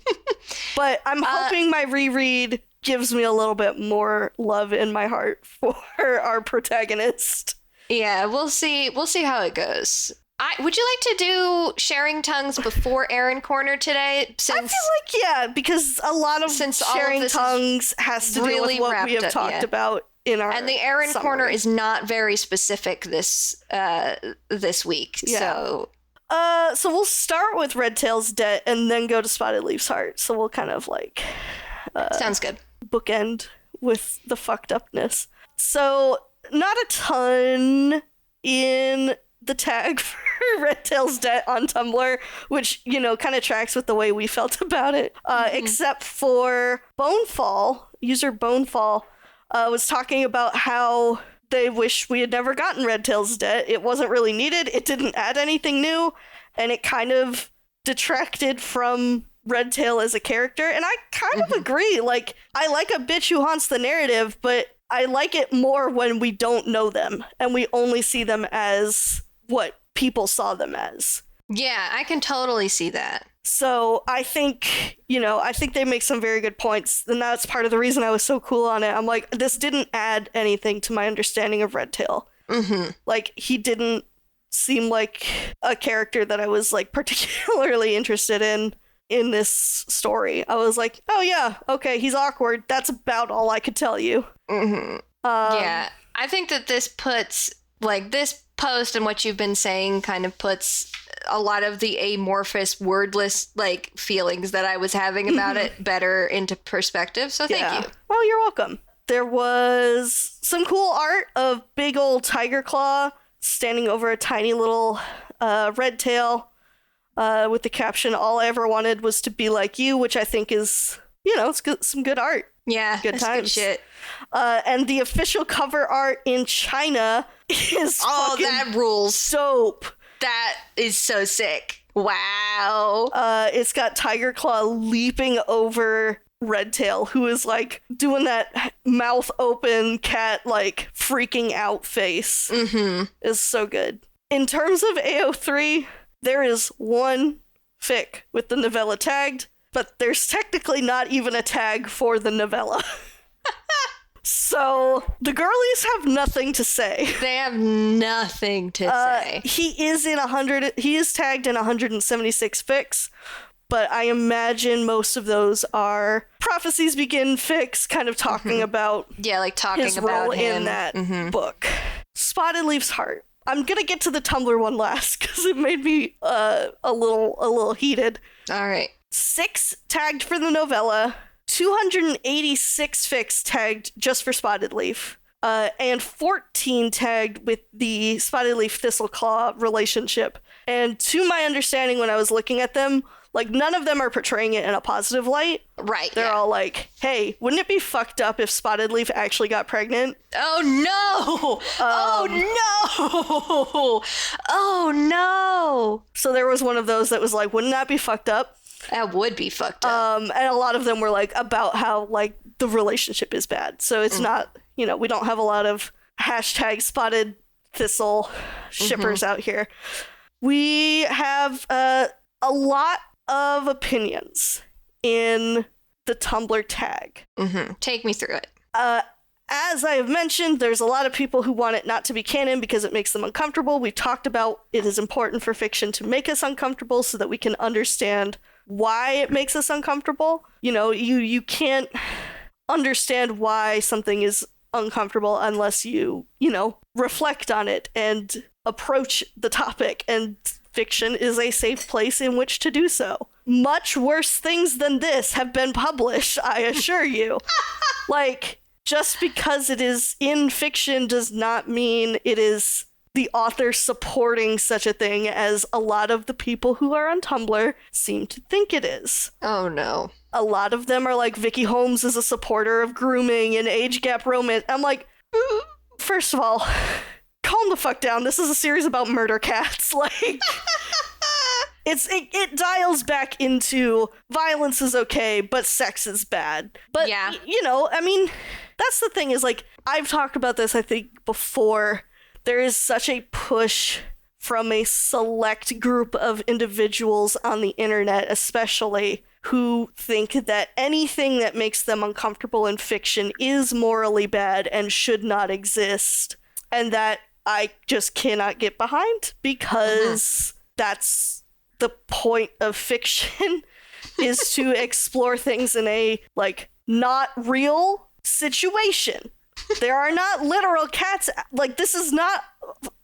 But I'm hoping my reread gives me a little bit more love in my heart for our protagonist. Yeah, we'll see how it goes. Would you like to do sharing tongues before Erin Corner today? I feel like, because a lot of sharing tongues has to do with what we have talked about in our And the Erin summary. Corner is not very specific this week. Yeah. So we'll start with Redtail's debt and then go to Spottedleaf's heart. So we'll kind of like sounds good. Bookend with the fucked upness. So not a ton in the tag for Redtail's debt on Tumblr, which, kind of tracks with the way we felt about it, except for Bonefall, user Bonefall, was talking about how they wish we had never gotten Redtail's debt. It wasn't really needed, it didn't add anything new, and it kind of detracted from Redtail as a character, and I kind of agree. Like, I like a bitch who haunts the narrative, but I like it more when we don't know them, and we only see them as what people saw them as. Yeah, I can totally see that. So I think, they make some very good points, and that's part of the reason I was so cool on it. I'm like, this didn't add anything to my understanding of Redtail. Mm-hmm. Like, he didn't seem like a character that I was, like, particularly interested in this story. I was like, oh yeah, okay, he's awkward. That's about all I could tell you. Mm-hmm. Yeah, I think that this puts, like, this post and what you've been saying kind of puts a lot of the amorphous, wordless, like, feelings that I was having about it better into perspective. So thank you. Oh, you're welcome. There was some cool art of big old Tiger Claw standing over a tiny little Redtail with the caption, "All I ever wanted was to be like you," which I think is, it's good, some good art. Yeah, good times. Good shit. And the official cover art in China is that rules. Dope. That is so sick. Wow. It's got Tiger Claw leaping over Redtail, who is like doing that mouth open cat like freaking out face. Mm-hmm. Is so good. In terms of AO3, there is one fic with the novella tagged, but there's technically not even a tag for the novella. So the girlies have nothing to say. They have nothing to say. He is tagged in 176 fics, but I imagine most of those are Prophecies Begin fics, kind of talking about talking his about role him in that book. Spottedleaf's heart. I'm gonna get to the Tumblr one last because it made me a little heated. All right. 6 tagged for the novella, 286 fics tagged just for Spottedleaf, and 14 tagged with the Spottedleaf Thistleclaw relationship. And to my understanding, when I was looking at them, like, none of them are portraying it in a positive light. Right. They're all like, hey, wouldn't it be fucked up if Spottedleaf actually got pregnant? Oh, no! Oh, no! Oh, no! So there was one of those that was like, wouldn't that be fucked up? That would be fucked up. And a lot of them were like about how like the relationship is bad. So it's not, you know, we don't have a lot of hashtag spotted thistle shippers out here. We have a lot of opinions in the Tumblr tag. Take me through it. As I have mentioned, there's a lot of people who want it not to be canon because it makes them uncomfortable. We talked about it is important for fiction to make us uncomfortable so that we can understand why it makes us uncomfortable. You know, you can't understand why something is uncomfortable unless you know, reflect on it and approach the topic, and fiction is a safe place in which to do so. Much worse things than this have been published, I assure you. Like, just because it is in fiction does not mean it is the author supporting such a thing as a lot of the people who are on Tumblr seem to think it is. Oh, no. A lot of them are like, Vicky Holmes is a supporter of grooming and age gap romance. I'm like, first of all, calm the fuck down. This is a series about murder cats. Like, it dials back into violence is okay, but sex is bad. But, yeah. You know, I mean, that's the thing is, like, I've talked about this, I think, before. There is such a push from a select group of individuals on the internet, especially, who think that anything that makes them uncomfortable in fiction is morally bad and should not exist. And that I just cannot get behind, because that's the point of fiction, is to explore things in a, like, not real situation. There are not literal cats. Like, this is not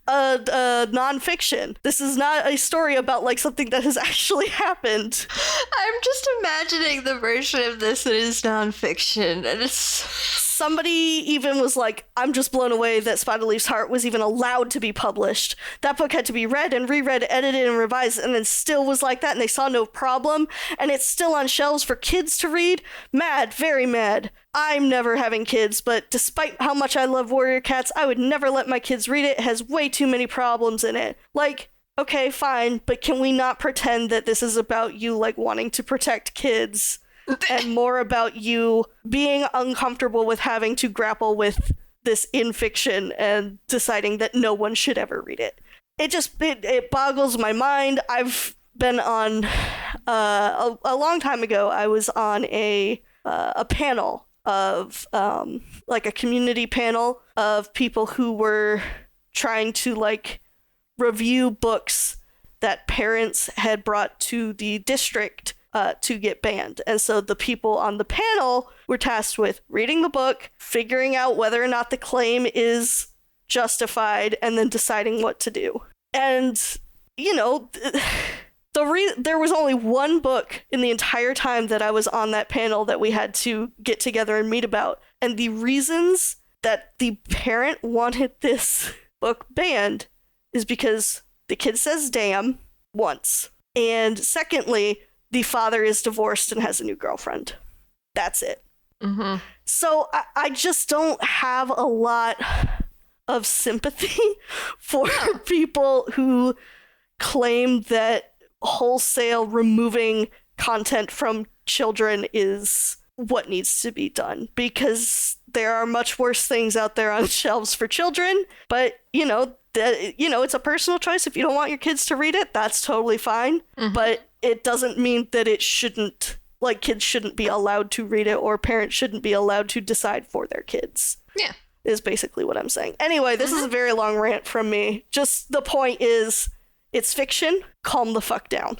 a nonfiction. This is not a story about, like, something that has actually happened. I'm just imagining the version of this that is nonfiction, and it's... Somebody even was like, I'm just blown away that Spottedleaf's Heart was even allowed to be published. That book had to be read and reread, edited and revised, and then still was like that, and they saw no problem, and it's still on shelves for kids to read. Mad, very mad. I'm never having kids, but despite how much I love Warrior Cats, I would never let my kids read it. It has way too many problems in it. Like, okay, fine, but can we not pretend that this is about you, like, wanting to protect kids and more about you being uncomfortable with having to grapple with this in fiction and deciding that no one should ever read it? It boggles my mind. I've been on, a long time ago, I was on a panel of, like, a community panel of people who were trying to, like, review books that parents had brought to the district to get banned. And so the people on the panel were tasked with reading the book, figuring out whether or not the claim is justified, and then deciding what to do. And, you know, there was only one book in the entire time that I was on that panel that we had to get together and meet about. And the reasons that the parent wanted this book banned is because the kid says damn once. And secondly, the father is divorced and has a new girlfriend. That's it. Mm-hmm. So I just don't have a lot of sympathy for people who claim that wholesale removing content from children is what needs to be done, because there are much worse things out there on shelves for children. But, you know, it's a personal choice. If you don't want your kids to read it, that's totally fine. Mm-hmm. But it doesn't mean that it shouldn't, like, kids shouldn't be allowed to read it, or parents shouldn't be allowed to decide for their kids. Yeah. Is basically what I'm saying. Anyway, this is a very long rant from me. Just the point is, it's fiction. Calm the fuck down.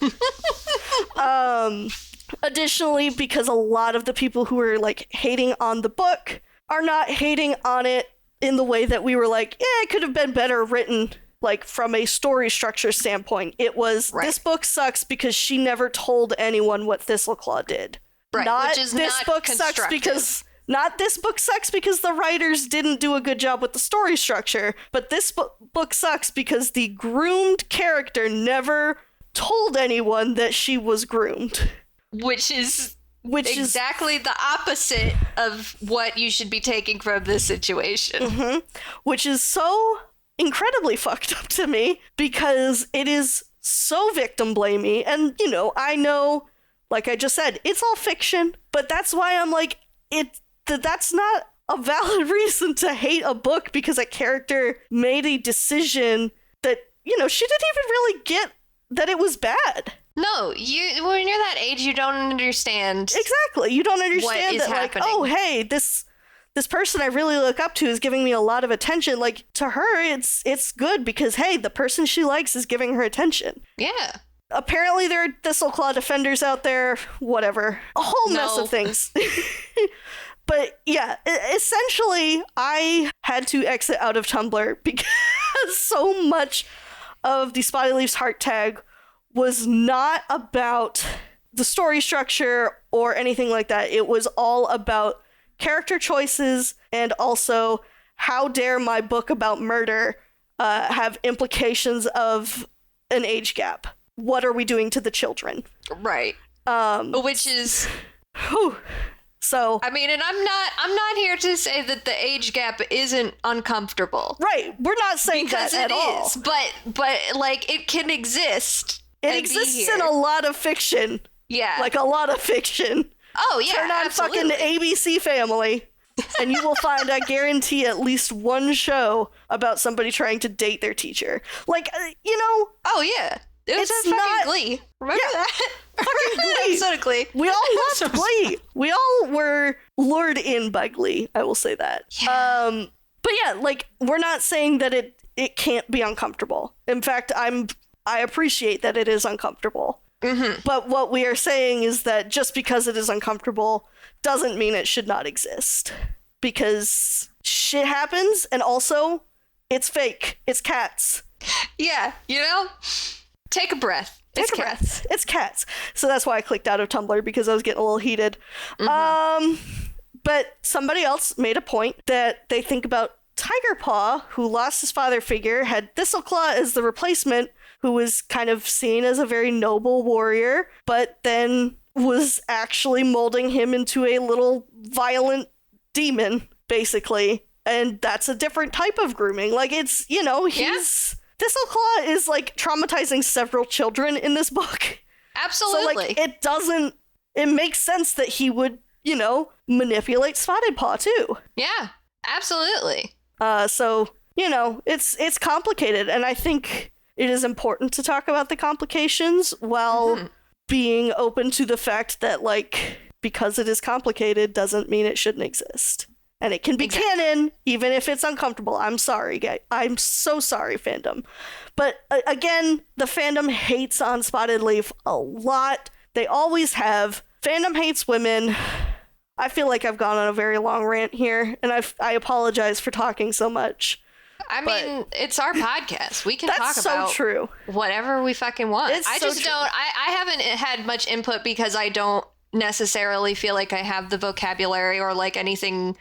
Additionally, because a lot of the people who are, like, hating on the book are not hating on it in the way that we were like, yeah, it could have been better written, like from a story structure standpoint. It was, this book sucks because she never told anyone what Thistleclaw did. Right, which is this not book sucks because not this book sucks because the writers didn't do a good job with the story structure, but this book sucks because the groomed character never told anyone that she was groomed. Which is exactly the opposite of what you should be taking from this situation. Mm-hmm. Which is so incredibly fucked up to me because it is so victim blamey. And, you know, I know, like I just said, it's all fiction, but that's why I'm like, that's not a valid reason to hate a book because a character made a decision that, you know, she didn't even really get that it was bad. No, when you're that age, you don't understand. Exactly. You don't understand that, like, oh, hey, this person I really look up to is giving me a lot of attention. Like, to her, it's good because, hey, the person she likes is giving her attention. Yeah. Apparently there are Thistleclaw defenders out there. Whatever. A whole mess of things. But yeah, essentially, I had to exit out of Tumblr because so much of the Spottedleaf's heart tag was not about the story structure or anything like that. It was all about character choices and also how dare my book about murder have implications of an age gap. What are we doing to the children? Right. Which is... Whew. So I mean, and I'm not here to say that the age gap isn't uncomfortable. Right. We're not saying because that at all. But like it can exist. It exists in a lot of fiction. Yeah. Like a lot of fiction. Oh yeah. Turn on absolutely. fucking ABC Family. And you will find, I guarantee, at least one show about somebody trying to date their teacher. Like, you know. Oh yeah. It was a fucking Glee. Remember that? Fucking Glee. Episode of Glee. We all loved Glee. We all were lured in by Glee. I will say that. Yeah. But yeah, like, we're not saying that it can't be uncomfortable. In fact, I appreciate that it is uncomfortable. Mm-hmm. But what we are saying is that just because it is uncomfortable doesn't mean it should not exist. Because shit happens, and also, it's fake. It's cats. Yeah, you know? Take a breath. Take a breath. It's cats. So that's why I clicked out of Tumblr, because I was getting a little heated. Mm-hmm. But somebody else made a point that they think about Tigerpaw, who lost his father figure, had Thistleclaw as the replacement, who was kind of seen as a very noble warrior, but then was actually molding him into a little violent demon, basically. And that's a different type of grooming. Like, it's, you know, Thistleclaw is, like, traumatizing several children in this book. Absolutely. So, like, it makes sense that he would, you know, manipulate Spotted Paw, too. Yeah, absolutely. So, you know, it's complicated, and I think it is important to talk about the complications while being open to the fact that, like, because it is complicated doesn't mean it shouldn't exist. And it can be canon, even if it's uncomfortable. I'm sorry, guys. I'm so sorry, fandom. But again, the fandom hates on Spottedleaf a lot. They always have. Fandom hates women. I feel like I've gone on a very long rant here, and I apologize for talking so much. I mean, it's our podcast. We can talk about true. Whatever we fucking want. I haven't had much input because I don't necessarily feel like I have the vocabulary or like anything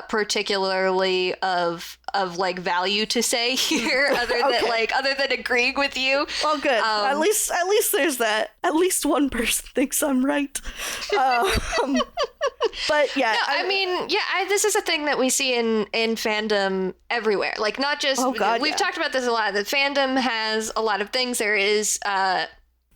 particularly of like value to say here other than agreeing with you. Well, good. At least there's that. At least one person thinks I'm right. But yeah, this is a thing that we see in fandom everywhere. Like, not just we've talked about this a lot. The fandom has a lot of things. There is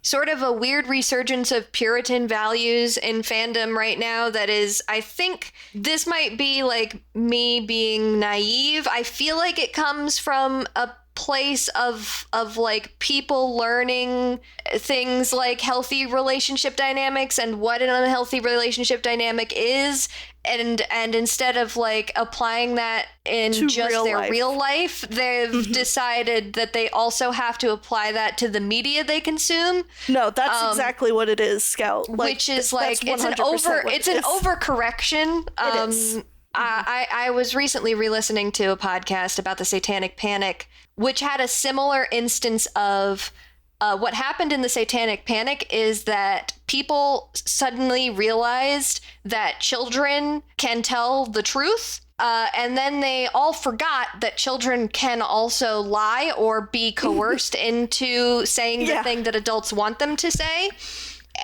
sort of a weird resurgence of Puritan values in fandom right now that is, I think this might be like me being naive. I feel like it comes from a place of like people learning things like healthy relationship dynamics and what an unhealthy relationship dynamic is, and instead of like applying that in to just their real life, they've decided that they also have to apply that to the media they consume. No, that's exactly what it is, Scout. Like, which is like it's an overcorrection. It is. I was recently re-listening to a podcast about the Satanic Panic, which had a similar instance of what happened in the Satanic Panic is that people suddenly realized that children can tell the truth. And then they all forgot that children can also lie or be coerced into saying the thing that adults want them to say.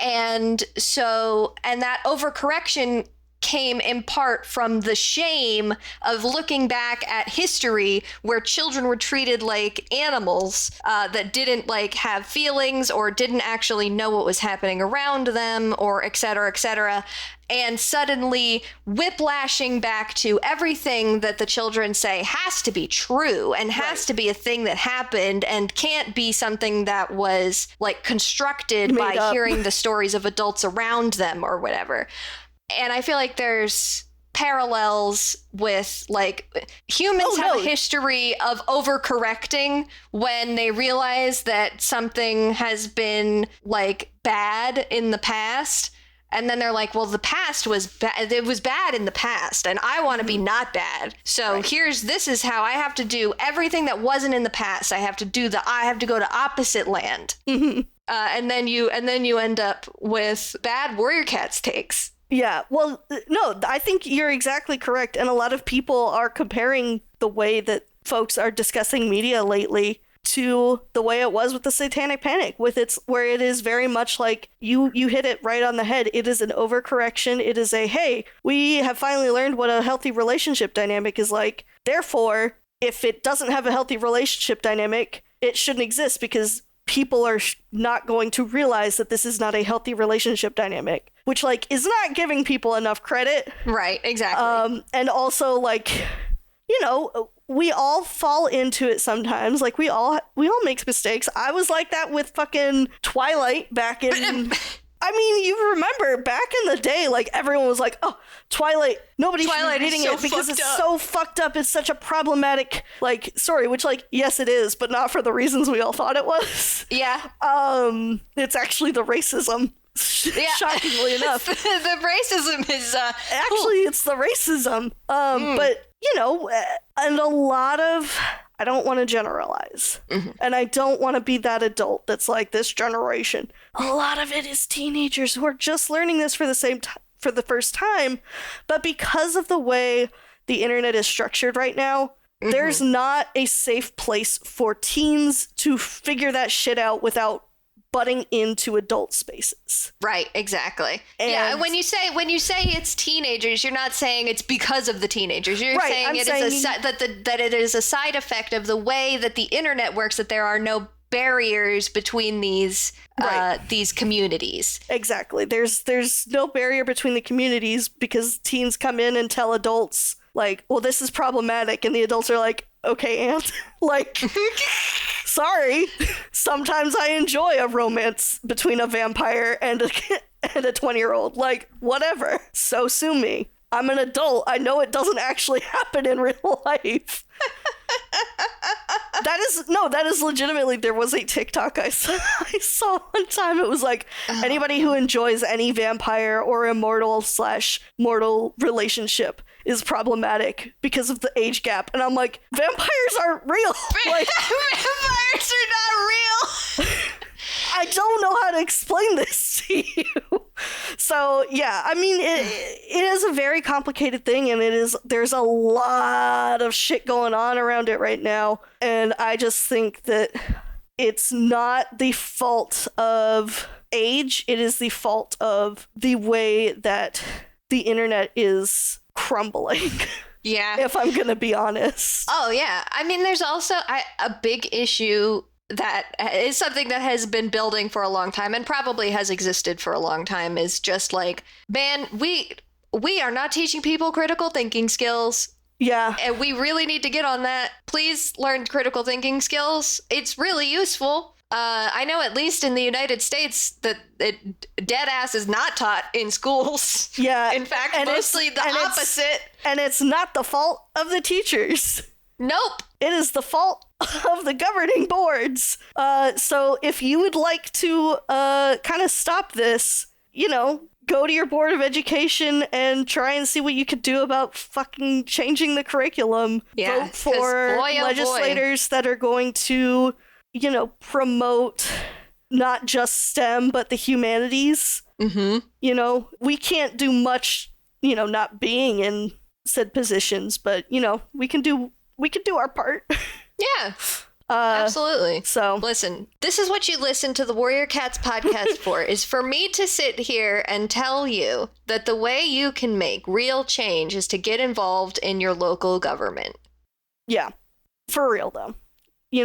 And that overcorrection came in part from the shame of looking back at history where children were treated like animals that didn't like have feelings or didn't actually know what was happening around them, or et cetera, and suddenly whiplashing back to everything that the children say has to be true and has to be a thing that happened and can't be something that was like constructed by hearing the stories of adults around them or whatever. And I feel like there's parallels with like humans have a history of overcorrecting when they realize that something has been like bad in the past. And then they're like, well, the past was bad. It was bad in the past, and I want to be not bad. So this is how I have to do everything that wasn't in the past. I have to go to opposite land. And then you end up with bad Warrior Cats takes. Yeah, well, no, I think you're exactly correct. And a lot of people are comparing the way that folks are discussing media lately to the way it was with the Satanic Panic, where it is very much like you hit it right on the head. It is an overcorrection. It is hey, we have finally learned what a healthy relationship dynamic is like. Therefore, if it doesn't have a healthy relationship dynamic, it shouldn't exist because people are not going to realize that this is not a healthy relationship dynamic, which like is not giving people enough credit. Right, exactly. And also like, you know, we all fall into it sometimes. Like we all make mistakes. I was like that with fucking Twilight back in I mean, you remember back in the day, like everyone was like, "Oh, Twilight, nobody should be reading it because it's so fucked up. It's such a problematic like story." Which, like, yes, it is, but not for the reasons we all thought it was. Yeah. It's actually the racism. Shockingly enough, the racism is actually it's the racism. But you know, and a lot of. I don't want to generalize. And I don't want to be that adult that's like this generation. A lot of it is teenagers who are just learning this for the first time. But because of the way the internet is structured right now, there's not a safe place for teens to figure that shit out without butting into adult spaces. Right, exactly. And when you say it's teenagers, you're not saying it's because of the teenagers. You're saying that it is a side effect of the way that the internet works, that there are no barriers between these communities. Exactly. There's no barrier between the communities because teens come in and tell adults like, well, this is problematic, and the adults are like, okay, Aunt, like, sorry. Sometimes I enjoy a romance between a vampire and a 20-year-old. Like, whatever. So sue me. I'm an adult. I know it doesn't actually happen in real life. That is legitimately, there was a TikTok I saw one time. It was like, anybody who enjoys any vampire or immortal/mortal relationship is problematic because of the age gap. And I'm like, vampires aren't real. Like, vampires are not real. I don't know how to explain this to you. So yeah, I mean, it is a very complicated thing, and there's a lot of shit going on around it right now. And I just think that it's not the fault of age. It is the fault of the way that the internet is crumbling. Yeah. If I'm gonna be honest. Oh yeah. I mean, there's also a big issue that is something that has been building for a long time and probably has existed for a long time, is just like, man, we are not teaching people critical thinking skills. Yeah. And we really need to get on that. Please learn critical thinking skills. It's really useful. I know at least in the United States that dead ass is not taught in schools. Yeah. In fact, mostly the opposite. And it's not the fault of the teachers. Nope. It is the fault of the governing boards. So if you would like to kind of stop this, go to your board of education and try and see what you could do about fucking changing the curriculum. Yeah, vote for legislators that are going to, promote not just STEM, but the humanities. Mm-hmm. We can't do much, not being in said positions, but, we can do our part. Yeah. Absolutely. So listen, this is what you listen to the Warrior Cats podcast for, is for me to sit here and tell you that the way you can make real change is to get involved in your local government. Yeah, for real though. You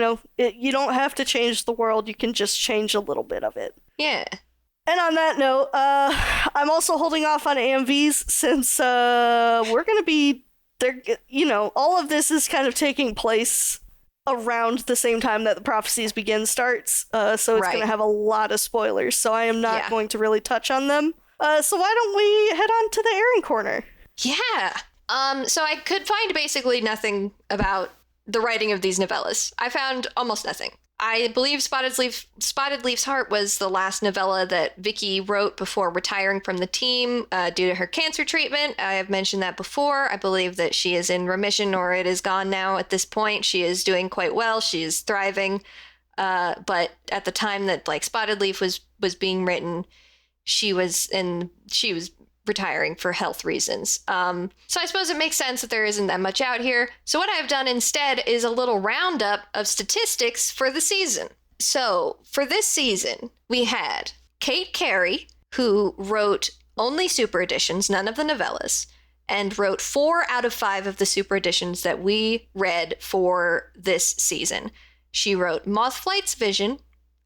don't have to change the world, you can just change a little bit of it. Yeah. And on that note, I'm also holding off on AMVs since we're going to be there. All of this is kind of taking place around the same time that the Prophecies Begin starts, so it's going to have a lot of spoilers, so I am not going to really touch on them. So why don't we head on to the Erin Corner? Yeah. So I could find basically nothing about the writing of these novellas. I found almost nothing. I believe Spottedleaf's Heart was the last novella that Vicky wrote before retiring from the team due to her cancer treatment. I have mentioned that before. I believe that she is in remission, or it is gone now at this point. She is doing quite well. She is thriving. But at the time that Spottedleaf was being written, she was retiring for health reasons. So I suppose it makes sense that there isn't that much out here. So what I've done instead is a little roundup of statistics for the season. So for this season, we had Kate Carey, who wrote only super editions, none of the novellas, and wrote 4 out of 5 of the super editions that we read for this season. She wrote Mothflight's Vision,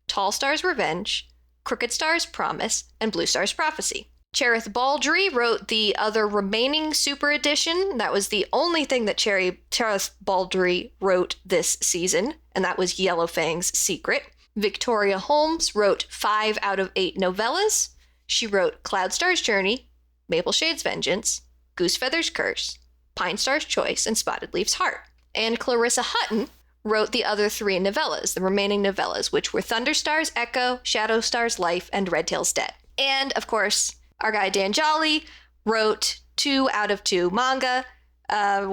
Tall Star's Revenge, Crooked Star's Promise, and Blue Star's Prophecy. Cherith Baldry wrote the other remaining super edition. That was the only thing that Cherith Baldry wrote this season, and that was Yellowfang's Secret. Victoria Holmes wrote 5 out of 8 novellas. She wrote Cloudstar's Journey, Mapleshade's Vengeance, Goosefeather's Curse, Pine Star's Choice, and Spottedleaf's Heart. And Clarissa Hutton wrote the other 3 novellas, the remaining novellas, which were Thunderstar's Echo, Shadowstar's Life, and Redtail's Debt. And, of course, our guy Dan Jolly wrote 2 out of 2 manga,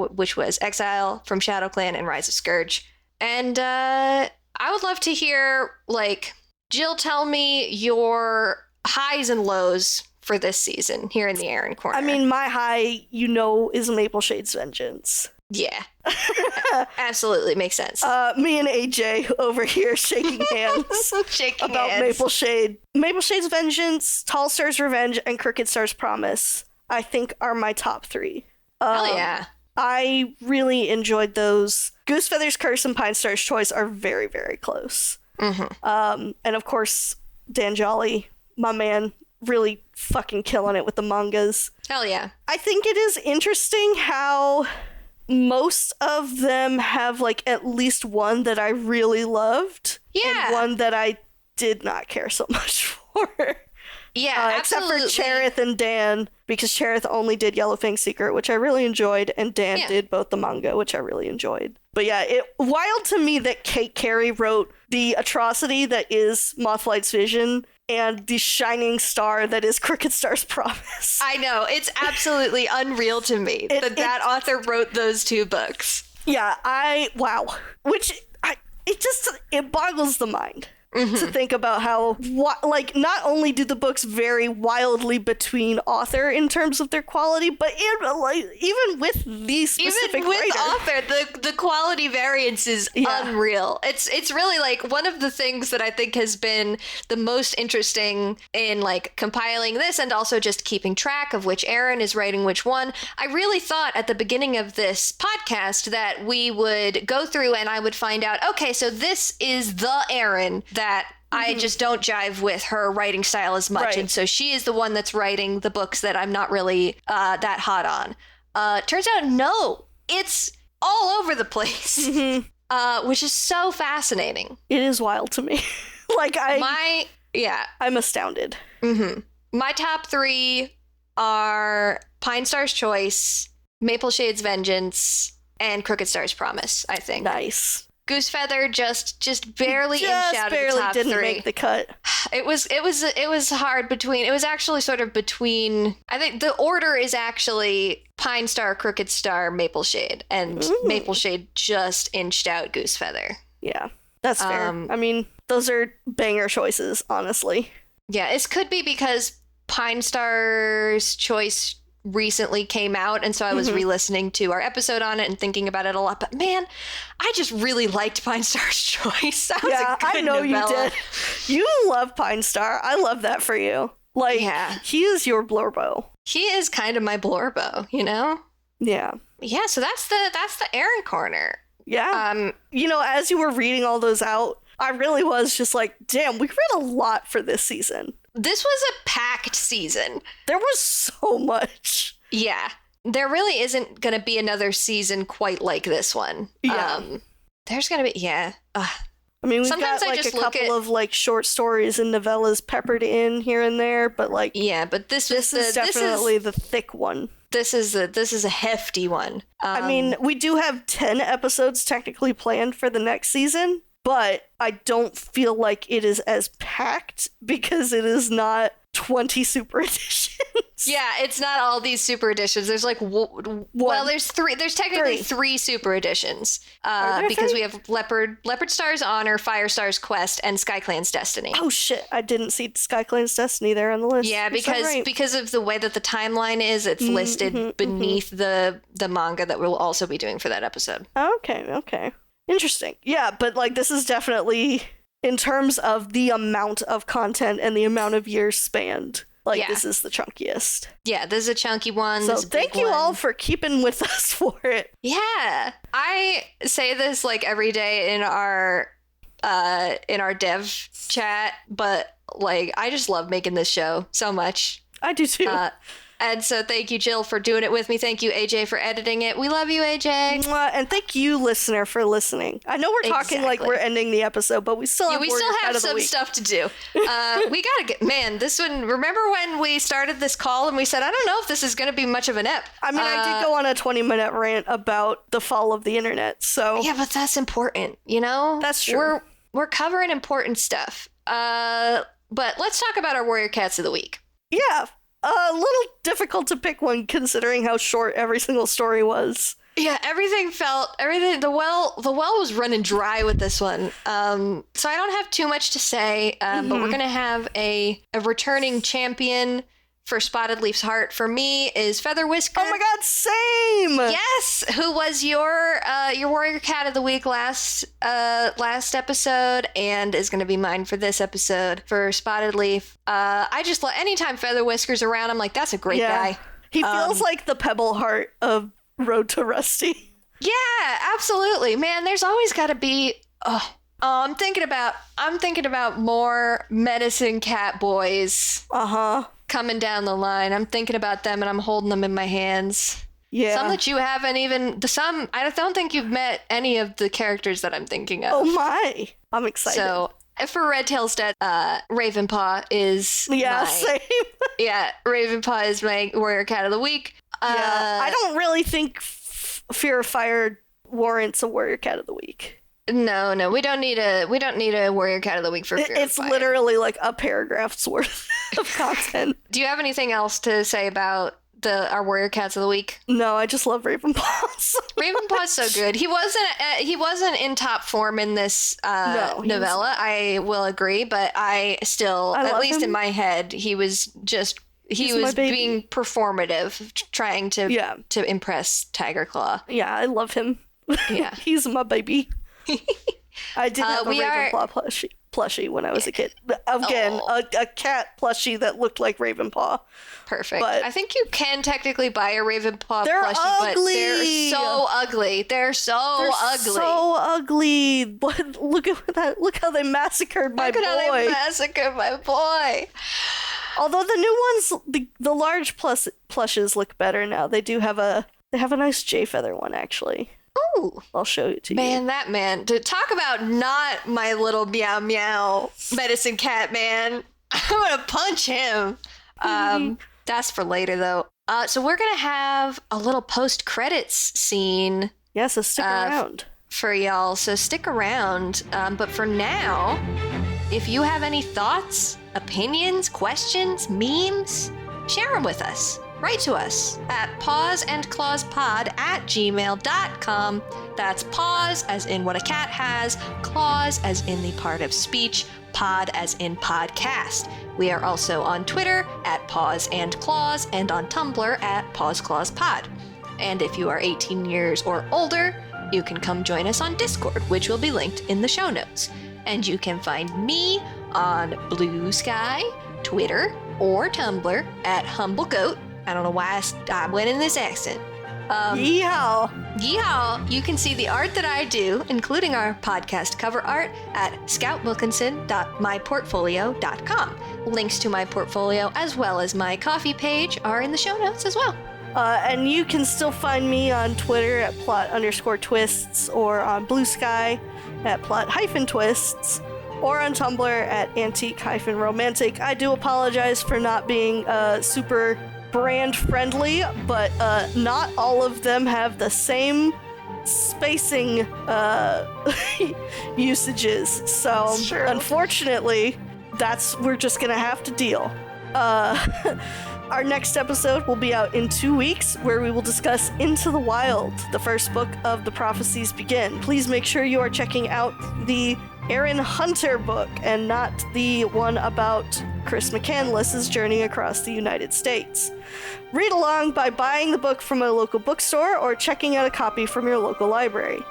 which was Exile from Shadow Clan and Rise of Scourge. And I would love to hear, Jill, tell me your highs and lows for this season here in the Erin Corner. I mean, my high, is Mapleshade's Vengeance. Yeah. Absolutely makes sense. Me and AJ over here shaking hands about hands. Mapleshade. Mapleshade's Vengeance, Tall Star's Revenge, and Crooked Star's Promise, I think, are my top 3. Hell yeah. I really enjoyed those. Goosefeather's Curse and Pine Star's Choice are very, very close. Mm-hmm. And of course, Dan Jolly, my man, really fucking killing it with the mangas. Hell yeah. I think it is interesting how most of them have at least one that I really loved. Yeah. And one that I did not care so much for. Yeah, absolutely. absolutely. Except for Cherith and Dan, because Cherith only did Yellowfang's Secret, which I really enjoyed, and Dan did both the manga, which I really enjoyed. But yeah, wild to me that Kate Carey wrote the atrocity that is Mothlight's Vision and the shining star that is Crooked Star's Promise. I know, it's absolutely unreal to me that author wrote those 2 books. Yeah, wow. It boggles the mind. To think about how, not only do the books vary wildly between author in terms of their quality, but even with the specific even with writer. Author, the quality variance is unreal. It's really one of the things that I think has been the most interesting in compiling this, and also just keeping track of which Erin is writing which one. I really thought at the beginning of this podcast that we would go through and I would find out, okay, so this is the Erin that I just don't jive with her writing style as much. Right. And so she is the one that's writing the books that I'm not really that hot on. Turns out, no, it's all over the place, which is so fascinating. It is wild to me. I'm astounded. Mm-hmm. My top 3 are Pine Star's Choice, Mapleshade's Vengeance, and Crooked Star's Promise, I think. Nice. Goosefeather just barely inched out of the top 3. Barely didn't make the cut. it was hard between. It was actually sort of between. I think the order is actually Pine Star, Crooked Star, Maple Shade, and Maple Shade just inched out Goosefeather. Yeah, that's fair. I mean, those are banger choices, honestly. Yeah, it could be because Pine Star's choice recently came out, and so I was re-listening to our episode on it and thinking about it a lot. But man, I just really liked Pine Star's choice. That was a good I know novella. you did. You love Pine Star. I love that for you. Like, he is your Blorbo. He is kind of my Blorbo, you know? Yeah. Yeah, so that's the Erin Corner. Yeah. You know, as you were reading all those out, I really was just like, damn, we read a lot for this season. This was a packed season. There was so much. Yeah. There really isn't going to be another season quite like this one. Yeah. There's going to be, I mean, we've sometimes got, like, I just a couple of, like, short stories and novellas peppered in here and there, but, like... Yeah, but this is definitely the thick one. This is a hefty one. I mean, we do have 10 episodes technically planned for the next season, but I don't feel like it is as packed because it is not 20 super editions. Yeah, it's not all these super editions. There's like there's three. There's technically three super editions because we have Leopard Star's Honor, Firestar's Quest, and SkyClan's Destiny. Oh shit! I didn't see SkyClan's Destiny there on the list. Yeah, because of the way that the timeline is, it's listed beneath the manga that we'll also be doing for that episode. Okay. Interesting. Yeah, but like this is definitely, in terms of the amount of content and the amount of years spanned, this is the chunkiest. Yeah, this is a chunky one. So thank you all for keeping with us for it. Yeah. I say this like every day in our dev chat, but like I just love making this show so much. I do too. And so thank you, Jill, for doing it with me. Thank you, AJ, for editing it. We love you, AJ. Mwah, and thank you, listener, for listening. I know we're talking like we're ending the episode, but we still have some stuff to do. We gotta get, man, this one, remember when we started this call and we said, I don't know if this is going to be much of an ep. I mean, I did go on a 20-minute rant about the fall of the internet, so. Yeah, but that's important, you know? That's true. We're covering important stuff. But let's talk about our Warrior Cats of the Week. Yeah. A little difficult to pick one considering how short every single story was. Yeah, the well was running dry with this one. So I don't have too much to say, but we're going to have a returning champion for Spottedleaf's heart. For me is Feather Whisker. Oh my god, same! Yes, who was your Warrior Cat of the Week last episode and is going to be mine for this episode for Spottedleaf. I just anytime Feather Whisker's around, I'm like, that's a great guy. He feels like the Pebble Heart of Road to Rusty. Yeah, absolutely, man. There's always got to be. I'm thinking about more medicine cat boys. Coming down the line. I'm thinking about them and I'm holding them in my hands. Yeah. Some that you haven't even, I don't think you've met any of the characters that I'm thinking of. Oh my. I'm excited. So, for Redtail's death, Ravenpaw is same. Yeah, Ravenpaw is my Warrior Cat of the Week. I don't really think Fear of Fire warrants a Warrior Cat of the Week. No, we don't need a Warrior Cat of the Week for Fear It's of Fire. Literally like a paragraph's worth of content. Do you have anything else to say about our Warrior Cats of the Week? No, I just love Ravenpaw so Ravenpaw's so good. He wasn't in top form in this novella. I will agree, but I still, at least in my head, he was being performative, trying to impress Tiger Claw. Yeah, I love him. Yeah, he's my baby. I did have a Ravenpaw plushie when I was a kid. Again, a cat plushie that looked like Ravenpaw. Perfect. But I think you can technically buy a Ravenpaw they're plushie, ugly. But they're so ugly. They're so ugly. But look at that! Look how they massacred my boy. Look at how they massacred my boy. Although the new ones, the large plushes look better now. They have a nice J feather one actually. Ooh. I'll show it to you. Man, that man. To talk about not my little meow meow medicine cat man. I'm gonna punch him. That's for later though. So we're gonna have a little post-credits scene. Yeah, so stick around. For y'all. So stick around. But for now, If you have any thoughts, opinions, questions, memes, share them with us. Write to us at pawsandclawspod@gmail.com. That's paws as in what a cat has, claws as in the part of speech, pod as in podcast. We are also on Twitter at Paws and Claws and on Tumblr at pawsclawspod. And if you are 18 years or older, you can come join us on Discord, which will be linked in the show notes. And you can find me on Blue Sky, Twitter, or Tumblr at HumbleGoat. I don't know why I went in this accent. Yeehaw! Yeehaw! You can see the art that I do, including our podcast cover art, at scoutwilkinson.myportfolio.com. Links to my portfolio as well as my coffee page are in the show notes as well. And you can still find me on Twitter at plot_twists, or on Blue Sky at plot-twists, or on Tumblr at antique-romantic. I do apologize for not being super brand friendly, but not all of them have the same spacing usages. So unfortunately, we're just gonna have to deal. Our next episode will be out in 2 weeks, where we will discuss Into the Wild, the first book of the Prophecies Begin. Please make sure you are checking out the Aaron Hunter book and not the one about Chris McCandless's journey across the United States. Read along by buying the book from a local bookstore or checking out a copy from your local library.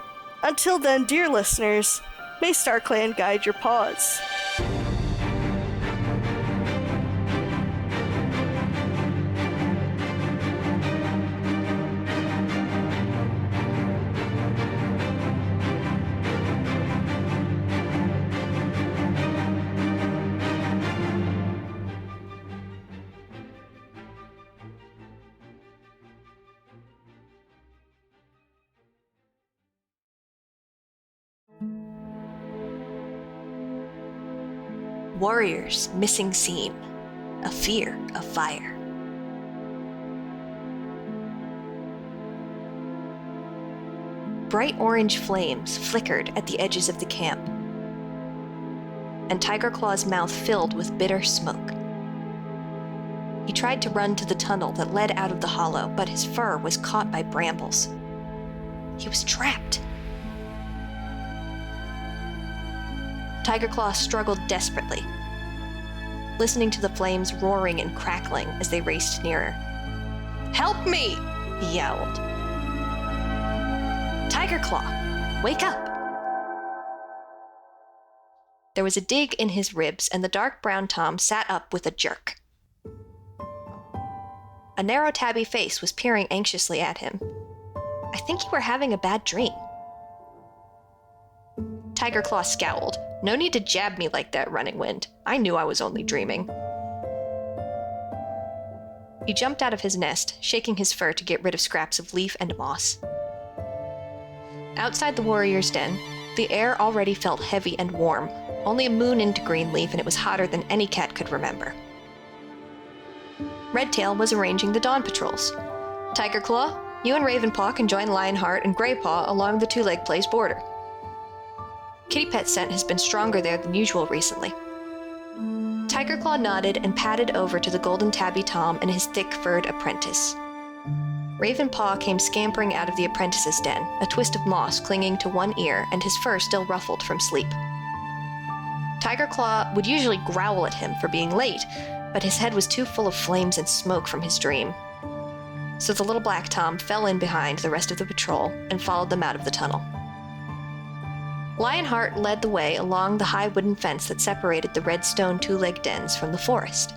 Until then, dear listeners, may StarClan guide your paws. Warriors missing scene. A fear of fire. Bright orange flames flickered at the edges of the camp, and Tiger Claw's mouth filled with bitter smoke. He tried to run to the tunnel that led out of the hollow, but his fur was caught by brambles. He was trapped. Tiger Claw struggled desperately, listening to the flames roaring and crackling as they raced nearer. "Help me!" he yowled. "Tiger Claw, wake up!" There was a dig in his ribs, and the dark brown Tom sat up with a jerk. A narrow tabby face was peering anxiously at him. "I think you were having a bad dream." Tiger Claw scowled. "No need to jab me like that, Running Wind. I knew I was only dreaming." He jumped out of his nest, shaking his fur to get rid of scraps of leaf and moss. Outside the warrior's den, the air already felt heavy and warm. Only a moon into Greenleaf, and it was hotter than any cat could remember. Redtail was arranging the dawn patrols. "Tiger Claw, you and Ravenpaw can join Lionheart and Greypaw along the Two-Leg Place border. Kitty Pet's scent has been stronger there than usual recently." Tiger Claw nodded and padded over to the golden tabby Tom and his thick-furred apprentice. Ravenpaw came scampering out of the apprentice's den, a twist of moss clinging to one ear and his fur still ruffled from sleep. Tiger Claw would usually growl at him for being late, but his head was too full of flames and smoke from his dream. So the little black Tom fell in behind the rest of the patrol and followed them out of the tunnel. Lionheart led the way along the high wooden fence that separated the red stone two-leg dens from the forest.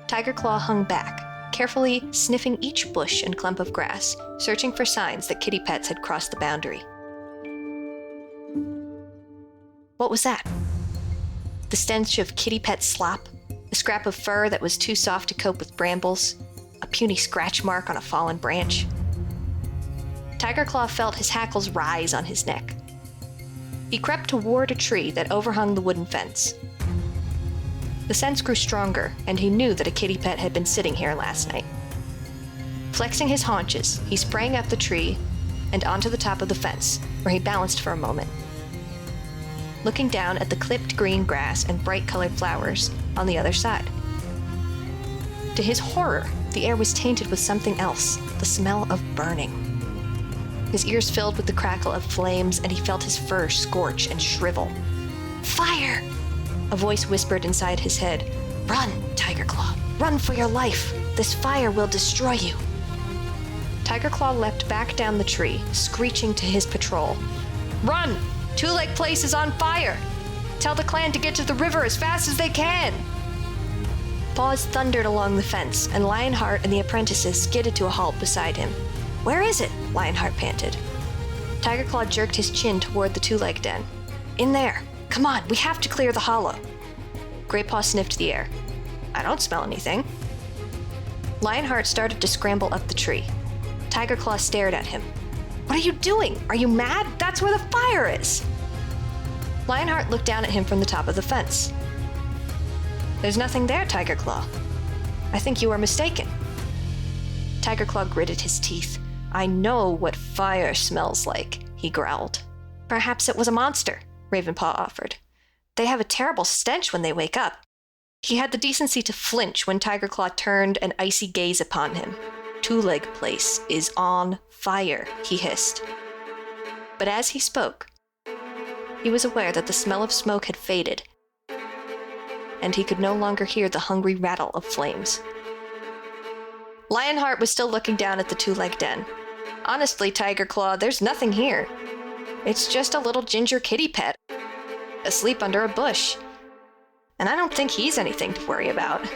Tiger Claw hung back, carefully sniffing each bush and clump of grass, searching for signs that Kitty Pets had crossed the boundary. What was that? The stench of Kitty Pet's slop, a scrap of fur that was too soft to cope with brambles, a puny scratch mark on a fallen branch. Tiger Claw felt his hackles rise on his neck. He crept toward a tree that overhung the wooden fence. The scents grew stronger, and he knew that a kitty pet had been sitting here last night. Flexing his haunches, he sprang up the tree and onto the top of the fence, where he balanced for a moment. looking down at the clipped green grass and bright-colored flowers on the other side. To his horror, the air was tainted with something else, the smell of burning. His ears filled with the crackle of flames, and he felt his fur scorch and shrivel. "Fire!" A voice whispered inside his head. "Run, Tiger Claw. Run for your life. This fire will destroy you." Tiger Claw leapt back down the tree, screeching to his patrol. "Run! Two-Leg Place is on fire! Tell the clan to get to the river as fast as they can!" Paws thundered along the fence, and Lionheart and the apprentices skidded to a halt beside him. "Where is it?" Lionheart panted. Tiger Claw jerked his chin toward the two-leg den. "In there. Come on, we have to clear the hollow." Greypaw sniffed the air. "I don't smell anything." Lionheart started to scramble up the tree. Tiger Claw stared at him. "What are you doing? Are you mad? That's where the fire is!" Lionheart looked down at him from the top of the fence. "There's nothing there, Tiger Claw. I think you are mistaken." Tiger Claw gritted his teeth. "I know what fire smells like," he growled. "Perhaps it was a monster," Ravenpaw offered. "They have a terrible stench when they wake up." He had the decency to flinch when Tiger Claw turned an icy gaze upon him. "Two-Leg Place is on fire," he hissed. But as he spoke, he was aware that the smell of smoke had faded, and he could no longer hear the hungry rattle of flames. Lionheart was still looking down at the two-leg den. "Honestly, Tiger Claw, there's nothing here. It's just a little ginger kitty pet, asleep under a bush. And I don't think he's anything to worry about."